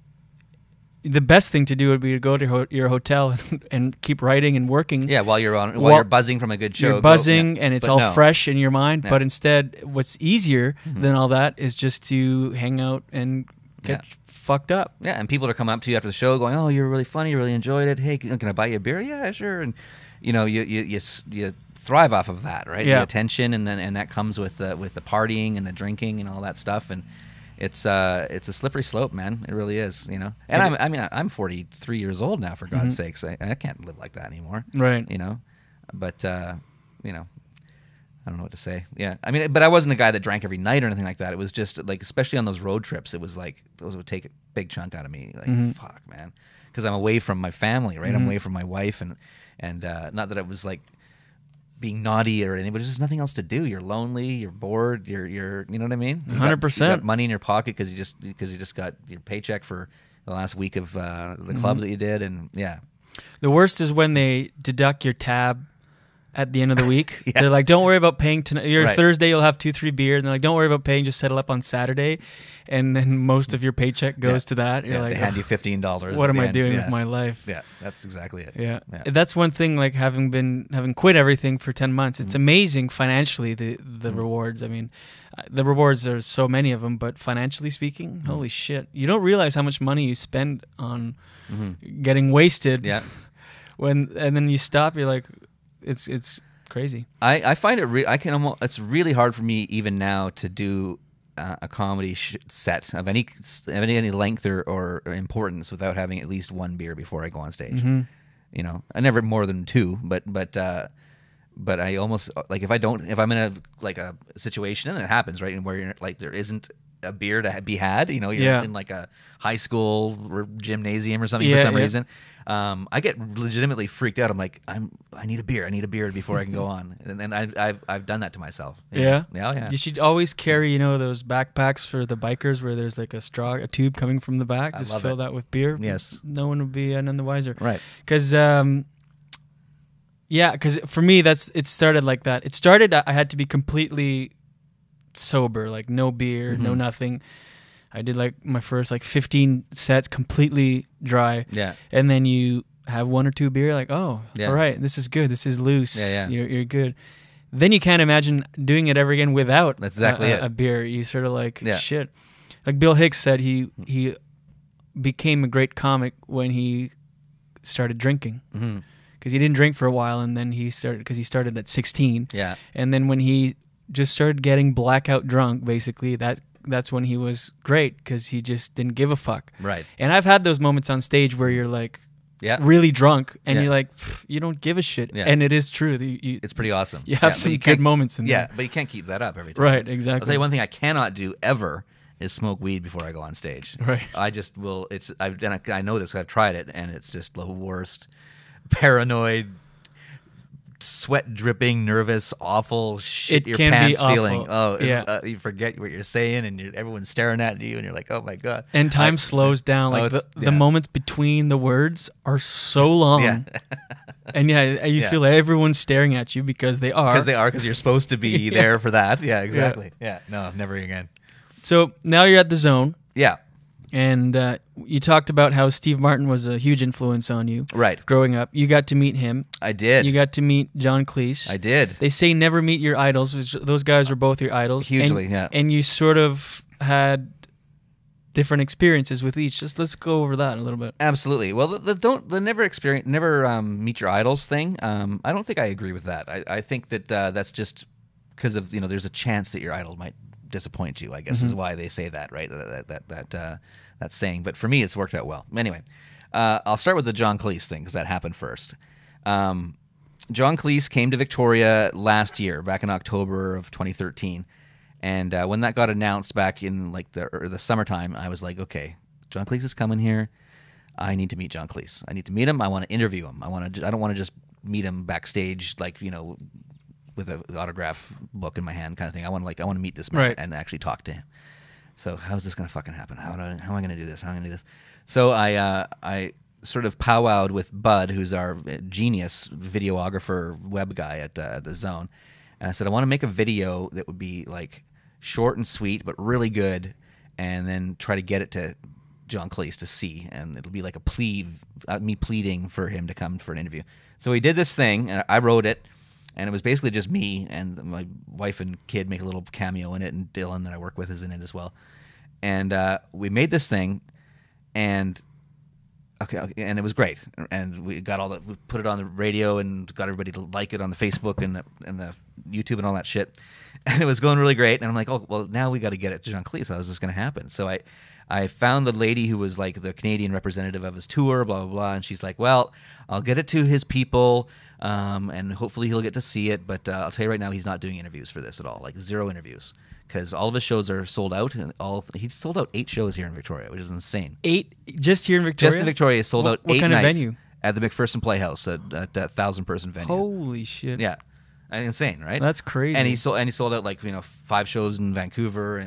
The best thing to do would be to go to your hotel and keep writing and working. Yeah, while you're buzzing from a good show. You're buzzing, and it's But all no. fresh in your mind. Yeah. But instead, what's easier than all that is just to hang out and get fucked up. Yeah, and people are coming up to you after the show going, "Oh, you're really funny. You really enjoyed it. Hey, can I buy you a beer?" Yeah, sure. And you thrive off of that, right? Yeah. The attention, and that comes with the partying and the drinking and all that stuff. And it's a slippery slope, man. It really is, And I'm 43 years old now, for God's sakes. I can't live like that anymore, Right. But I don't know what to say. Yeah, I mean, but I wasn't a guy that drank every night or anything like that. It was just like, especially on those road trips, it was like those would take a big chunk out of me. Like, fuck, man, because I'm away from my family, right? I'm away from my wife, and not that it was like being naughty or anything, but there's just nothing else to do. You're lonely, you're bored, you're you know what I mean? 100%. You got money in your pocket because you just got your paycheck for the last week of the club that you did, and yeah. The worst is when they deduct your tab at the end of the week. They're like, don't worry about paying tonight. Your Right. Thursday, you'll have 2-3 beer. And they're like, don't worry about paying, just settle up on Saturday. And then most of your paycheck goes to that. You're like, they hand you $15. what at am the I end. doing Yeah. with my life? Yeah, that's exactly it. Yeah. That's one thing, like having quit everything for 10 months. It's amazing financially, the rewards. I mean, the rewards, there's so many of them, but financially speaking, holy shit. You don't realize how much money you spend on getting wasted. Yeah. And then you stop, you're like, it's crazy. I find it. It's really hard for me even now to do a comedy set of any length or importance without having at least one beer before I go on stage. Mm-hmm. You know, I never more than two, but I almost like if I'm in a situation, and it happens, right, where you're like there isn't a beer to be had, you know, you're in like a high school gymnasium or something for some reason. I get legitimately freaked out. I'm like, I need a beer before I can go on, and I've done that to myself. Yeah. You should always carry, you know, those backpacks for the bikers where there's like a tube coming from the back. Just fill that with beer. Yes, no one would be none the wiser. Right? Because because for me it started like that. It started I had to be completely sober, like no beer, no nothing. I did like my first like 15 sets completely dry. Yeah. And then you have one or two beer, like, oh, all right, this is good. This is loose. Yeah. You're good. Then you can't imagine doing it ever again without That's exactly a beer. You sort of like, shit. Like Bill Hicks said, he became a great comic when he started drinking. Mm-hmm. Because he didn't drink for a while, and then he started at 16. Yeah. And then when he just started getting blackout drunk, basically, that's when he was great, because he just didn't give a fuck. Right. And I've had those moments on stage where you're like really drunk, and you're like, you don't give a shit. Yeah. And it is true. It's pretty awesome. You have some good moments in there. Yeah, but you can't keep that up every time. Right, exactly. I'll tell you one thing I cannot do ever is smoke weed before I go on stage. Right. I just will. I know this. I've tried it, and it's just the worst. Paranoid, sweat dripping, nervous, awful shit. Your pants feeling. Oh, you forget what you're saying, and everyone's staring at you, and you're like, oh my god. And time slows down. Like the moments between the words are so long. Yeah. And you feel like everyone's staring at you because they are. Because you're supposed to be there for that. Yeah, exactly. Yeah. No, never again. So now you're at the Zone. Yeah. And you talked about how Steve Martin was a huge influence on you. Right. Growing up. You got to meet him. I did. You got to meet John Cleese. I did. They say never meet your idols. Those guys are both your idols. Hugely, yeah. And you sort of had different experiences with each. Just let's go over that a little bit. Absolutely. Well, the never meet your idols thing. I don't think I agree with that. I think that that's just because of there's a chance that your idol might disappoint you, I guess, is why they say that, right? That saying. But for me, it's worked out well. Anyway, I'll start with the John Cleese thing because that happened first. John Cleese came to Victoria last year, back in October of 2013, and when that got announced back in like the summertime, I was like, okay, John Cleese is coming here. I need to meet John Cleese. I need to meet him. I want to interview him. I don't want to just meet him backstage, like with an autograph book in my hand kind of thing. I want to meet this man and actually talk to him. So how's this going to fucking happen? How am I going to do this? How am I going to do this? So I sort of powwowed with Bud, who's our genius videographer, web guy at the Zone. And I said, I want to make a video that would be like short and sweet, but really good, and then try to get it to John Cleese to see. And it'll be like a plea, me pleading for him to come for an interview. So we did this thing, and I wrote it. And it was basically just me, and my wife and kid make a little cameo in it, and Dylan that I work with is in it as well. And we made this thing, and it was great. And we put it on the radio and got everybody to like it on the Facebook and the YouTube and all that shit. And it was going really great. And I'm like, oh, well, now we got to get it to John Cleese. How is this going to happen? So I found the lady who was like the Canadian representative of his tour, blah, blah, blah. And she's like, well, I'll get it to his people, and hopefully he'll get to see it. But I'll tell you right now, he's not doing interviews for this at all, like 0 interviews. Because all of his shows are sold out, and he's sold out 8 shows here in Victoria, which is insane. 8 just here in Victoria? Just in Victoria, sold out 8 what kind nights of venue? At the McPherson Playhouse, at that 1,000-person venue. Holy shit! Yeah, insane, right? That's crazy. And he sold out like 5 shows in Vancouver,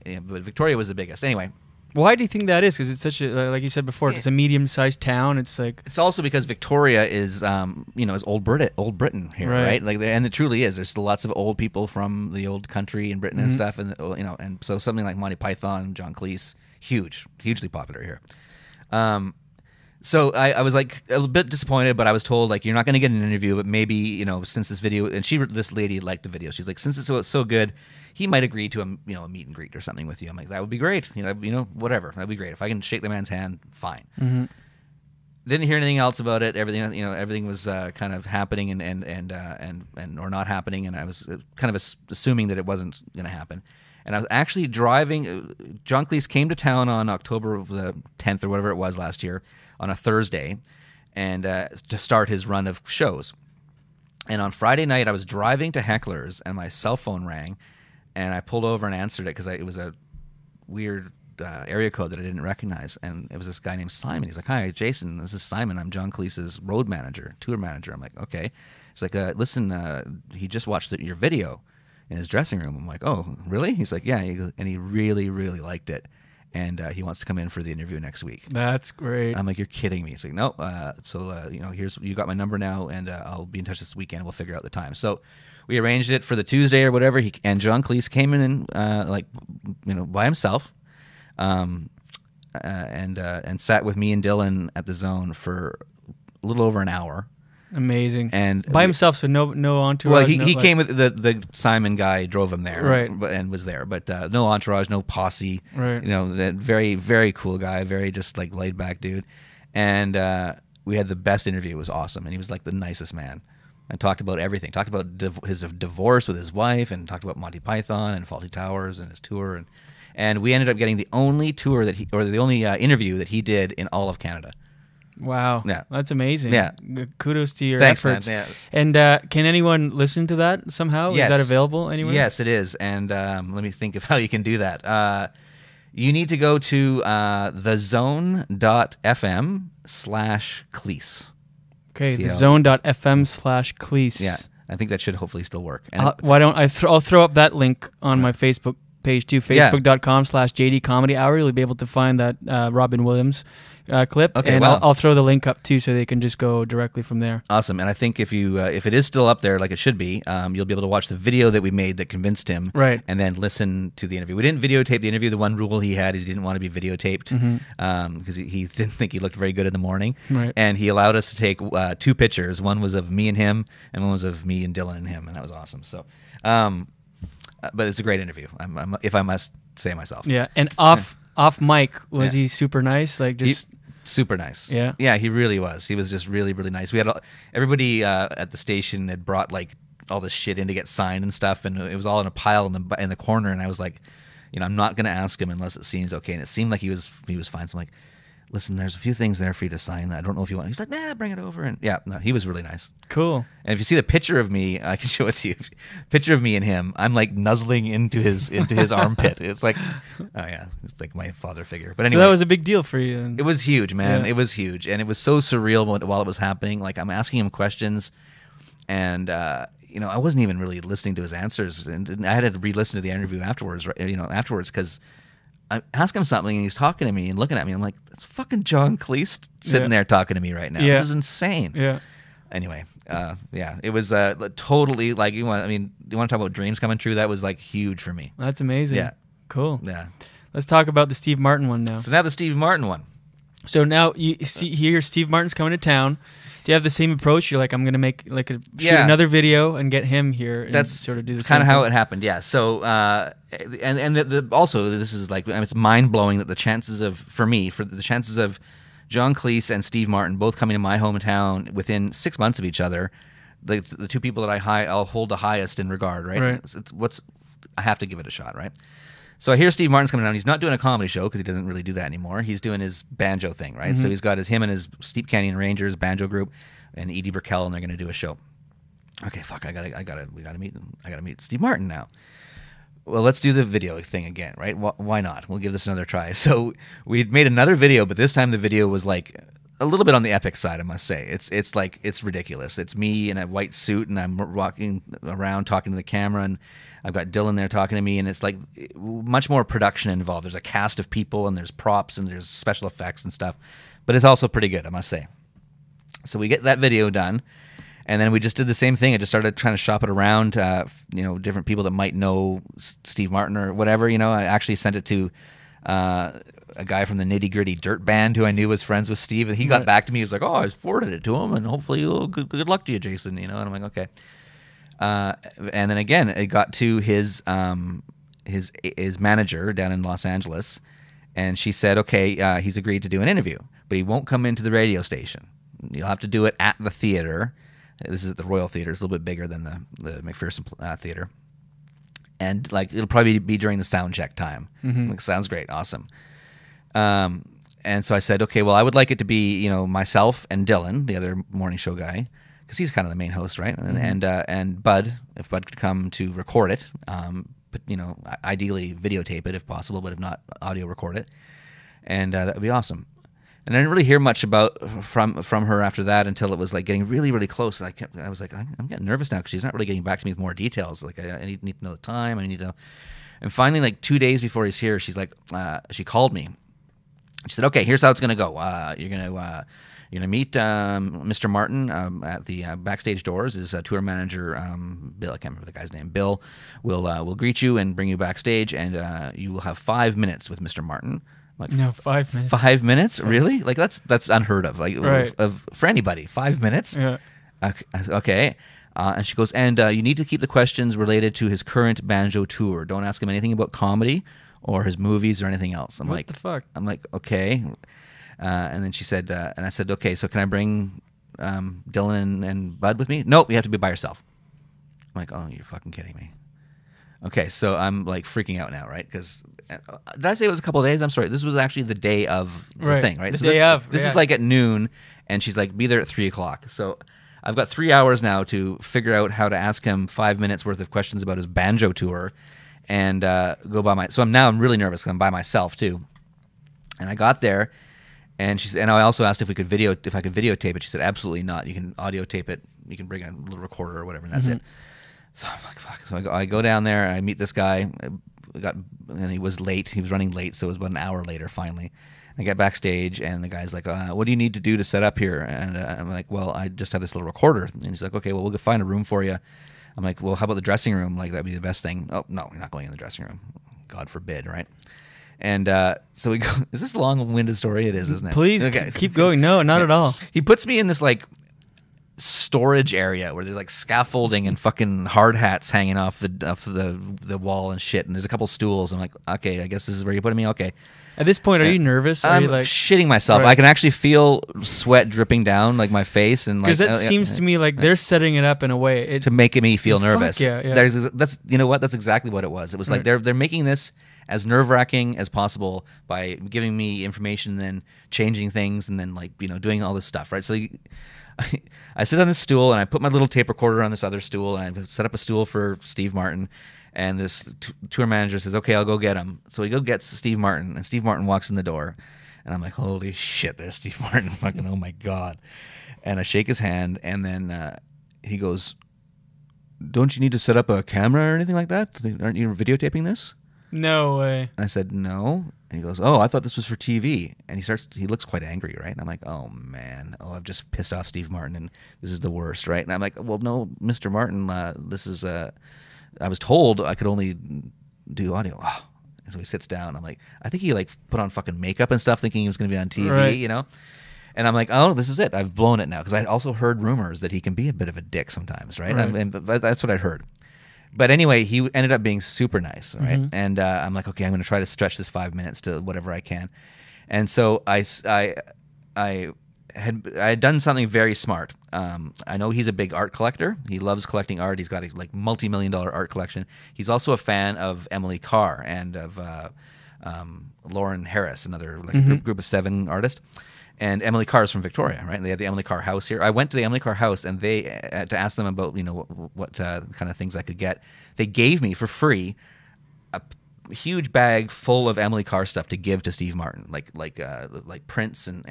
but Victoria was the biggest. Anyway. Why do you think that is? Because it's such a, like you said before, it's a medium-sized town. It's like it's also because Victoria is, is old Britain here, right? Like, and it truly is. There's lots of old people from the old country in Britain and stuff, and and so something like Monty Python, John Cleese, hugely popular here. So I was like a bit disappointed, but I was told like you're not going to get an interview, but maybe since this video, and this lady liked the video, she's like, since it's so good, he might agree to a meet and greet or something with you. I'm like, that would be great, whatever, that'd be great if I can shake the man's hand. Fine. didn't hear anything else about it. Everything was kind of happening and or not happening, and I was kind of assuming that it wasn't going to happen. And I was actually driving. John Cleese came to town on October the 10th or whatever it was last year on a Thursday, and to start his run of shows. And on Friday night, I was driving to Heckler's, and my cell phone rang, and I pulled over and answered it because it was a weird area code that I didn't recognize, and it was this guy named Simon. He's like, "Hi, Jason. This is Simon. I'm John Cleese's road manager, tour manager." I'm like, "Okay." He's like, "Listen, he just watched your video in his dressing room." I'm like, "Oh, really?" He's like, "Yeah," and he really, really liked it, and he wants to come in for the interview next week. That's great. I'm like, "You're kidding me." He's like, "No." You got my number now, and I'll be in touch this weekend. We'll figure out the time. So we arranged it for the Tuesday or whatever. And John Cleese came in by himself. And sat with me and Dylan at the Zone for a little over an hour. Amazing. And by himself, so no entourage. Well, he came with the Simon guy, drove him there, right, and was there, but no entourage, no posse. Right. Very, very cool guy, very just like laid back dude. And we had the best interview. It was awesome, and he was like the nicest man. And talked about everything. Talked about his divorce with his wife, and talked about Monty Python and Fawlty Towers and his tour. And we ended up getting the only tour the only interview that he did in all of Canada. Wow. Yeah. That's amazing. Yeah. Kudos to your Thanks, efforts. man. Yeah. And can anyone listen to that somehow? Yes. Is that available anywhere? Yes, it is. And let me think of how you can do that. You need to go to thezone.fm/Cleese. Okay, thezone.fm/Cleese. Yeah, I think that should hopefully still work. And why don't I'll throw up that link on my Facebook page too, facebook.com/JD Comedy Hour. You'll be able to find that Robin Williams clip. Okay, and wow. I'll throw the link up too, so they can just go directly from there. Awesome. And I think if it is still up there like it should be, you'll be able to watch the video that we made that convinced him, right? And then listen to the interview. We didn't videotape the interview. The one rule he had is he didn't want to be videotaped because he didn't think he looked very good in the morning. Right. And he allowed us to take 2 pictures. One was of me and him, and one was of me and Dylan and him, and that was awesome. So, but it's a great interview, if I must say myself. Yeah. And off mic, was he super nice? Like just. Super nice. Yeah. Yeah, he really was. He was just really, really nice. We had everybody at the station had brought like all this shit in to get signed and stuff, and it was all in a pile in the corner. And I was like, I'm not going to ask him unless it seems okay. And it seemed like he was fine. So I'm like, listen, there's a few things there for you to sign. I don't know if you want. He's like, nah, bring it over. And yeah, no, he was really nice. Cool. And if you see the picture of me, I can show it to you. Picture of me and him, I'm like nuzzling into his armpit. It's like, oh yeah, it's like my father figure. But anyway, so that was a big deal for you. It was huge, man. Yeah. It was huge, and it was so surreal while it was happening. Like I'm asking him questions, and I wasn't even really listening to his answers, and I had to re-listen to the interview afterwards. Because I ask him something and he's talking to me and looking at me. I'm like, that's fucking John Cleese sitting there talking to me right now. Yeah. This is insane. Yeah. Anyway, it was totally like do you want to talk about dreams coming true? That was like huge for me. That's amazing. Yeah. Cool. Yeah. Let's talk about the Steve Martin one now. So now the Steve Martin one. So now you see here, Steve Martin's coming to town. Do you have the same approach? You're like, I'm gonna make shoot another video and get him here. And that's sort of do the kind same of how thing. it happened. Yeah. So also this is like it's mind blowing that the chances of John Cleese and Steve Martin both coming to my hometown within 6 months of each other, the two people that I'll hold the highest in regard. Right. I have to give it a shot. Right. So I hear Steve Martin's coming down. He's not doing a comedy show because he doesn't really do that anymore. He's doing his banjo thing, right? So he's got him and his Steep Canyon Rangers banjo group and Edie Brickell, and they're going to do a show. Okay, fuck, I gotta meet Steve Martin now. Well, let's do the video thing again, right? Why not? We'll give this another try. So we'd made another video, but this time the video was like a little bit on the epic side, I must say. It's ridiculous. It's me in a white suit, and I'm walking around talking to the camera, and I've got Dylan there talking to me, and it's like much more production involved. There's a cast of people, and there's props, and there's special effects and stuff, but it's also pretty good, I must say. So we get that video done, and then we just did the same thing. I just started trying to shop it around, different people that might know Steve Martin or whatever. I actually sent it to a guy from the Nitty Gritty Dirt Band who I knew was friends with Steve, and he got back to me. He was like, "Oh, I forwarded it to him, and hopefully, good luck to you, Jason." And I'm like, "Okay." And then again, it got to his manager down in Los Angeles, and she said, "Okay, he's agreed to do an interview." but he won't come into the radio station. You'll have to do it at the theater. This is at the Royal Theater. It's a little bit bigger than the McPherson Theater. And like it'll probably be during the sound check time. Like, sounds great. Awesome. And so I said, okay, well, I would like it to be, myself and Dylan, the other morning show guy, because he's kind of the main host, right? And Bud, if Bud could come to record it, but ideally videotape it if possible, but if not, audio record it, and that would be awesome. And I didn't really hear much from her after that until it was like getting really, really close. And I was like, I'm getting nervous now because she's not really getting back to me with more details. Like I need to know the time. I need to. And finally, like 2 days before he's here, she's like, she called me. She said, "Okay, here's how it's gonna go. You're gonna meet Mr. Martin at the backstage doors. His tour manager, Bill. I can't remember the guy's name. Bill will greet you and bring you backstage, and you will have 5 minutes with Mr. Martin." Like, no, 5 minutes. 5 minutes, really? Like that's unheard of. Like right. for anybody, 5 minutes. Yeah. Okay. And she goes, and you need to keep the questions related to his current banjo tour. Don't ask him anything about comedy or his movies or anything else. What the fuck? I'm like, okay. And then she said, and I said, okay, so can I bring Dylan and Bud with me? Nope, you have to be by yourself. I'm like, oh, you're fucking kidding me. Okay, so I'm like freaking out now, right? Because did I say it was a couple of days? I'm sorry. This was actually the day of the thing, right? The so day of. This is like at noon, and she's like, be there at 3 o'clock. So I've got 3 hours now to figure out how to ask him 5 minutes worth of questions about his banjo tour, and go by my. So I'm really nervous because I'm by myself too. And I got there, and I also asked if I could videotape it. She said absolutely not. You can audio tape it. You can bring a little recorder or whatever, and that's it. So I'm like, fuck. So I go down there. I meet this guy. And he was late. He was running late, so it was about an hour later. Finally, I get backstage, and the guy's like, "What do you need to do to set up here?" And I'm like, "Well, I just have this little recorder." And he's like, "Okay, well, we'll find a room for you." I'm like, "Well, how about the dressing room? Like, that'd be the best thing." "Oh, no, you're not going in the dressing room. God forbid, right?" And so we go. Is this a long-winded story? It is, isn't it? Please keep going. No, not at all. He puts me in this like storage area where there's like scaffolding and fucking hard hats hanging off the wall and shit, and there's a couple stools. I'm like, okay, I guess this is where you're putting me. Okay. At this point, are you nervous? Are I'm you like shitting myself. Right. I can actually feel sweat dripping down like my face, and because like that seems to me like they're setting it up in a way to make me feel nervous. Yeah. That's you know what? That's exactly what it was. It was like they're making this as nerve-wracking as possible by giving me information and then changing things and then doing all this stuff, right? So I sit on this stool and I put my little tape recorder on this other stool and I set up a stool for Steve Martin, and this tour manager says, "Okay, I'll go get him." So he gets Steve Martin, and Steve Martin walks in the door, and I'm like, holy shit, there's Steve Martin. Fucking oh my God. And I shake his hand, and then he goes, "Don't you need to set up a camera or anything like that? Aren't you videotaping this?" No way. And I said, "No." And he goes, "Oh, I thought this was for TV." And he looks quite angry, right? And I'm like, oh man, I've just pissed off Steve Martin, and this is the worst, right? And I'm like, well, no, Mr. Martin, this is, I was told I could only do audio. Oh. And so he sits down. I'm like, I think he put on fucking makeup and stuff thinking he was going to be on TV, right. And I'm like, oh, this is it. I've blown it now. Because I also heard rumors that he can be a bit of a dick sometimes, right? And that's what I'd heard. But anyway, he ended up being super nice, right? Mm-hmm. And I'm like, okay, I'm going to try to stretch this 5 minutes to whatever I can. And so I had done something very smart. I know he's a big art collector. He loves collecting art. He's got a multi-million-dollar art collection. He's also a fan of Emily Carr and of Lauren Harris, another group of 7 artists. And Emily Carr is from Victoria, right? And they have the Emily Carr house here. I went to the Emily Carr house, and they to ask them about what kind of things I could get. They gave me for free a huge bag full of Emily Carr stuff to give to Steve Martin, like prints and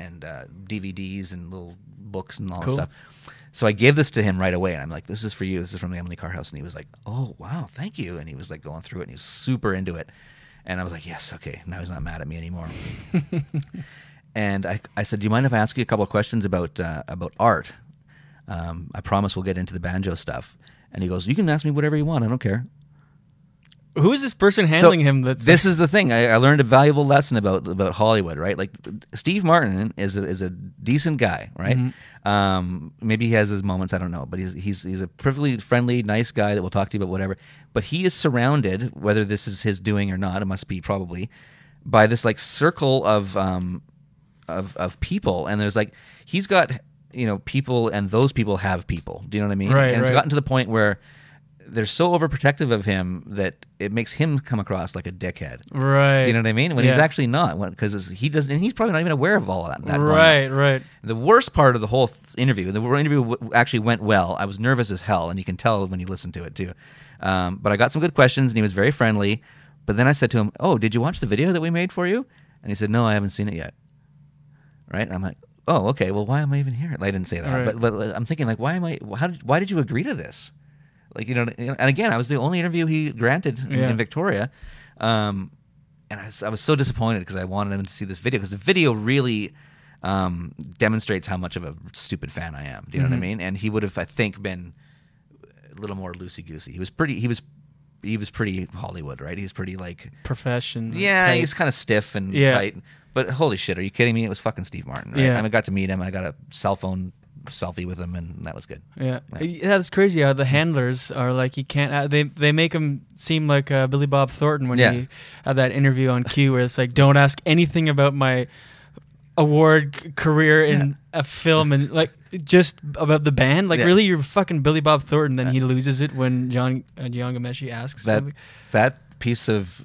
DVDs and little books and all that stuff. So I gave this to him right away, and I'm like, "This is for you. This is from the Emily Carr house." And he was like, "Oh wow, thank you." And he was going through it, and he was super into it. And I was like, "Yes, okay." Now he's not mad at me anymore. And I said, "Do you mind if I ask you a couple of questions about art? I promise we'll get into the banjo stuff." And he goes, "You can ask me whatever you want. I don't care." Who is this person handling him? This is the thing. I learned a valuable lesson about Hollywood, right? Like Steve Martin is a decent guy, right? Mm-hmm. Maybe he has his moments, I don't know, but he's a perfectly friendly, nice guy that will talk to you about whatever. But he is surrounded, whether this is his doing or not, it must be probably, by this circle of of people, and there's like he's got people, and those people have people. Do you know what I mean? Right. And it's right. gotten to the point where they're so overprotective of him that it makes him come across like a dickhead. Right. Do you know what I mean? When he's Yeah. actually not, because he doesn't, and he's probably not even aware of all of that. going on. Right. Right. The worst part of the whole interview, actually went well. I was nervous as hell, and you can tell when you listen to it too. But I got some good questions, and he was very friendly. But then I said to him, "Oh, did you watch the video that we made for you?" And he said, "No, I haven't seen it yet." Right? And I'm like, "Oh, okay. Well, why am I even here?" I didn't say that, Right. but I'm thinking like, why did you agree to this? Like, and again, I was the only interview he granted in Victoria, and I was so disappointed because I wanted him to see this video, because the video really demonstrates how much of a stupid fan I am. Do you know what I mean? And he would have, I think, been a little more loosey goosey. He was pretty Hollywood, right? He's pretty like Profession. yeah, tight. he's kind of stiff and tight. But holy shit, are you kidding me? It was fucking Steve Martin. Right? Yeah. I got to meet him. I got a cell phone selfie with him, and that was good. Yeah, that's crazy how the handlers are like, you can't. They make him seem like Billy Bob Thornton when he had that interview on Q, where it's like, don't ask anything about my award career in a film, and like just about the band. Like, really, you're fucking Billy Bob Thornton. Then he loses it when John Gomeshi asks something. That piece of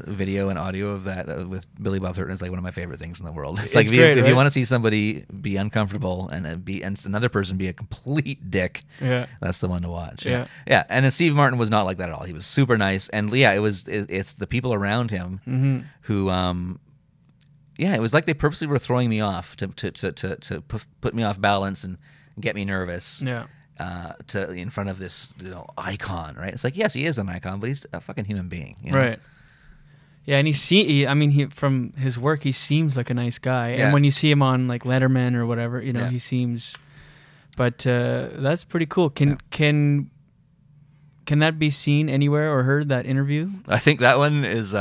video and audio of that with Billy Bob Thornton is like one of my favorite things in the world. It's like if you want to see somebody be uncomfortable and another person be a complete dick, that's the one to watch. Yeah. And then Steve Martin was not like that at all. He was super nice, and it's the people around him who it was like they purposely were throwing me off to put me off balance and get me nervous. Yeah. In front of this icon, right? It's like, yes, he is an icon, but he's a fucking human being, right? Yeah, and he from his work, he seems like a nice guy. And when you see him on like Letterman or whatever, he seems. But that's pretty cool. Can that be seen anywhere or heard, that interview? I think that one is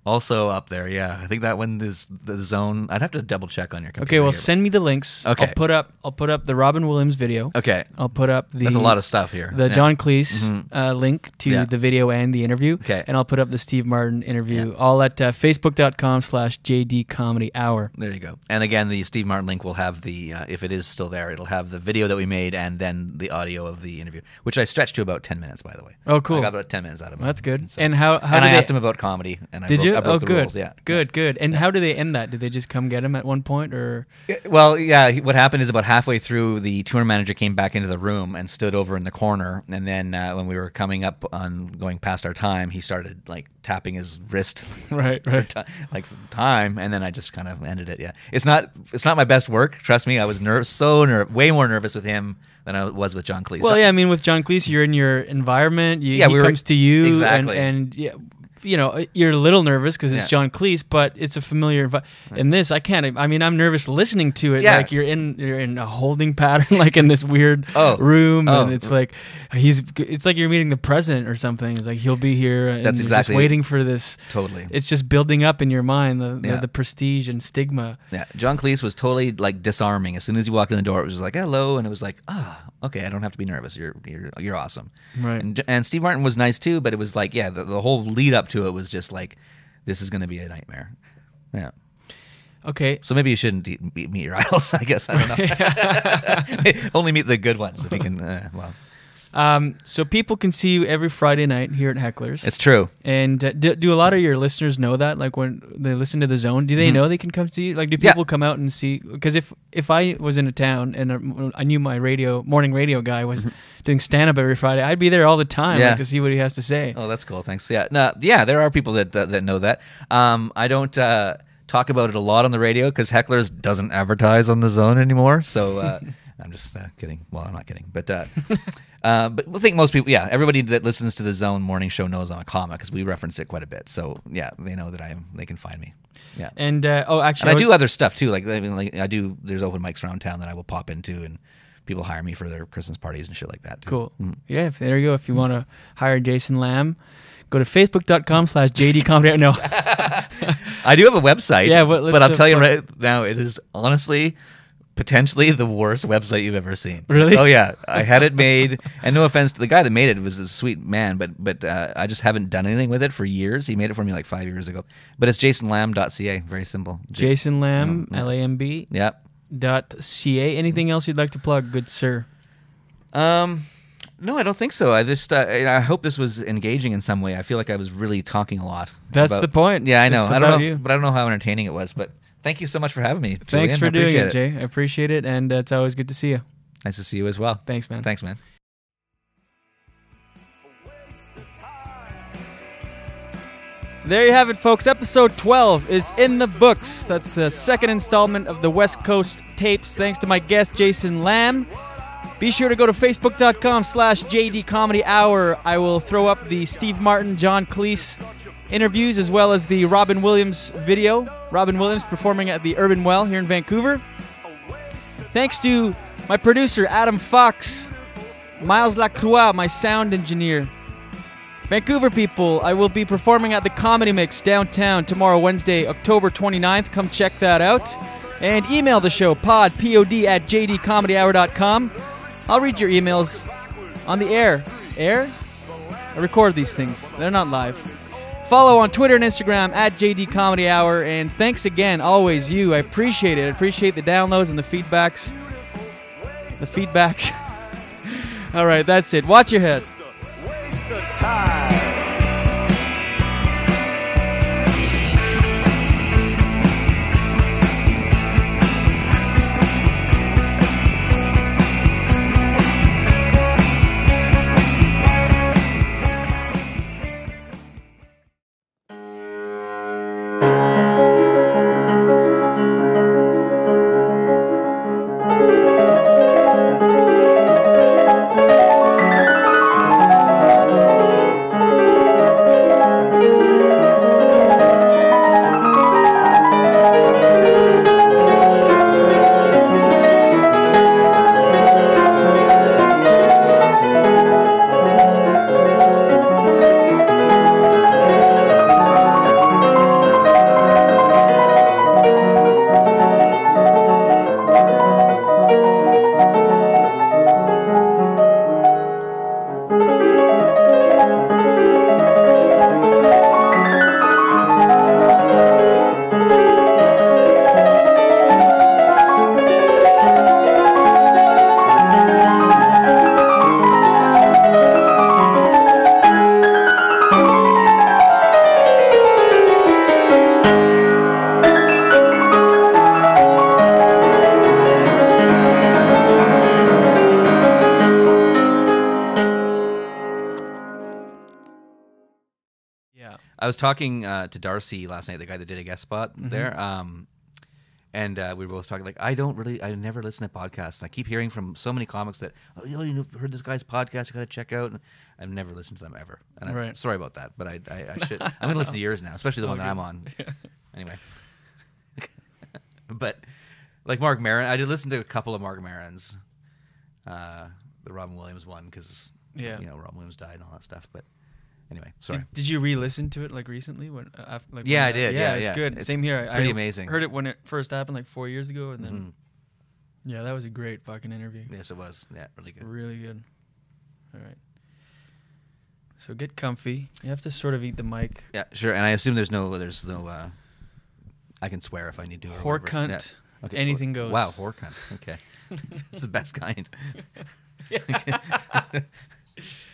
also up there. Yeah, I think that one is the Zone. I'd have to double check on your computer. Okay, well, send me the links. Okay, I'll put up the Robin Williams video. Okay, I'll put up There's a lot of stuff here. The John Cleese link to the video and the interview. Okay, and I'll put up the Steve Martin interview. All at facebook.com/JDComedyHour. There you go. And again, the Steve Martin link will have the if it is still there, it'll have the video that we made and then the audio of the interview, which I stretched to about 10 minutes, by the way. Oh, cool. I got about 10 minutes out of it. That's good. So, and how and I asked him about comedy, and I broke the good. rules. Yeah. Good. And how did they end that? Did they just come get him at one point, or? Well, yeah. What happened is about halfway through, the tour manager came back into the room and stood over in the corner. And then when we were coming up on going past our time, he started like tapping his wrist, right, for time. And then I just kind of ended it. Yeah, it's not my best work. Trust me, I was way more nervous with him than I was with John Cleese. Well, yeah. I mean, with John Cleese, you're in your environment. He comes to you, exactly, and you're a little nervous because it's John Cleese, but it's a familiar environment. In this, I can't. I mean, I'm nervous listening to it. Like you're in a holding pattern, like in this weird room, and it's like it's like you're meeting the president or something. It's like he'll be here. And That's exactly just waiting for this. Totally, it's just building up in your mind the prestige and stigma. Yeah, John Cleese was totally like disarming. As soon as he walked in the door, it was just like hello, and it was like okay, I don't have to be nervous. You're awesome. Right. And Steve Martin was nice too, but it was like the whole lead up to it was just like, this is going to be a nightmare. Yeah. Okay. So maybe you shouldn't meet your idols, I guess. I don't know. Only meet the good ones if you can. So people can see you every Friday night here at Heckler's. It's true. And do a lot of your listeners know that? Like when they listen to The Zone, do they know they can come see you? Like, do people come out and see? Because if I was in a town and I knew my morning radio guy was doing stand-up every Friday, I'd be there all the time to see what he has to say. Oh, that's cool. Thanks. Yeah. No, there are people that know that. I don't talk about it a lot on the radio because Heckler's doesn't advertise on The Zone anymore. So I'm just kidding. Well, I'm not kidding. But I think most people, everybody that listens to The Zone morning show knows I'm a comic because we reference it quite a bit. So they know that they can find me. Yeah. And actually, and I do other stuff too. Like I do. There's open mics around town that I will pop into, and people hire me for their Christmas parties and shit like that too. Cool. Yeah. There you go. If you want to hire Jason Lamb, go to facebook.com/JDComedy. No. I do have a website. Yeah, but I'll tell you right now, it is honestly potentially the worst website you've ever seen. Really? Oh yeah, I had it made, and no offense to the guy that made it, was a sweet man, but I just haven't done anything with it for years. He made it for me like 5 years ago. But it's jasonlamb.ca, very simple. Jason Lamb, LAMB. Yep. .ca. Anything else you'd like to plug, good sir? No, I don't think so. I just I hope this was engaging in some way. I feel like I was really talking a lot. That's the point. Yeah, I know. It's I don't about know, you. but I don't know how entertaining it was. But thank you so much for having me. Thanks Julian. for I doing appreciate it, Jay. I appreciate it, and it's always good to see you. Nice to see you as well. Thanks, man. Thanks, man. There you have it, folks. Episode 12 is in the books. That's the second installment of the West Coast tapes. Thanks to my guest, Jason Lamb. Be sure to go to facebook.com/JD Comedy Hour. I will throw up the Steve Martin, John Cleese interviews, as well as the Robin Williams video. Robin Williams performing at the Urban Well here in Vancouver. Thanks to my producer, Adam Fox. Miles Lacroix, my sound engineer. Vancouver people, I will be performing at the Comedy Mix downtown tomorrow, Wednesday, October 29th. Come check that out. And email the show, pod at jdcomedyhour.com. I'll read your emails on the air. Air? I record these things. They're not live. Follow on Twitter and Instagram at JD Comedy Hour. And thanks again, always you. I appreciate it. I appreciate the downloads and the feedbacks. All right, that's it. Watch your head. I was talking to Darcy last night, the guy that did a guest spot there, and we were both talking like, I never listen to podcasts. And I keep hearing from so many comics that, oh, you heard this guy's podcast, you got to check out. And I've never listened to them ever. And I'm sorry about that, but I should. I'm going to listen to yours now, especially the one that I'm on. Yeah. Anyway. But like Mark Maron, I did listen to a couple of Mark Maron's, the Robin Williams one, because Robin Williams died and all that stuff. But anyway, sorry. Did you re-listen to it like recently? I did. Yeah, it's good. Same here. Pretty amazing. Heard it when it first happened, like 4 years ago, and then yeah, that was a great fucking interview. Yes, it was. Yeah, really good. Really good. All right. So get comfy. You have to sort of eat the mic. Yeah, sure. And I assume there's no. I can swear if I need to. Whore cunt. Yeah. Okay. Anything goes. Wow, whore cunt. Okay, it's the best kind.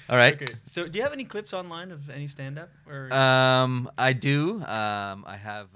All right. Okay. So, do you have any clips online of any stand-up? Or I do. I have.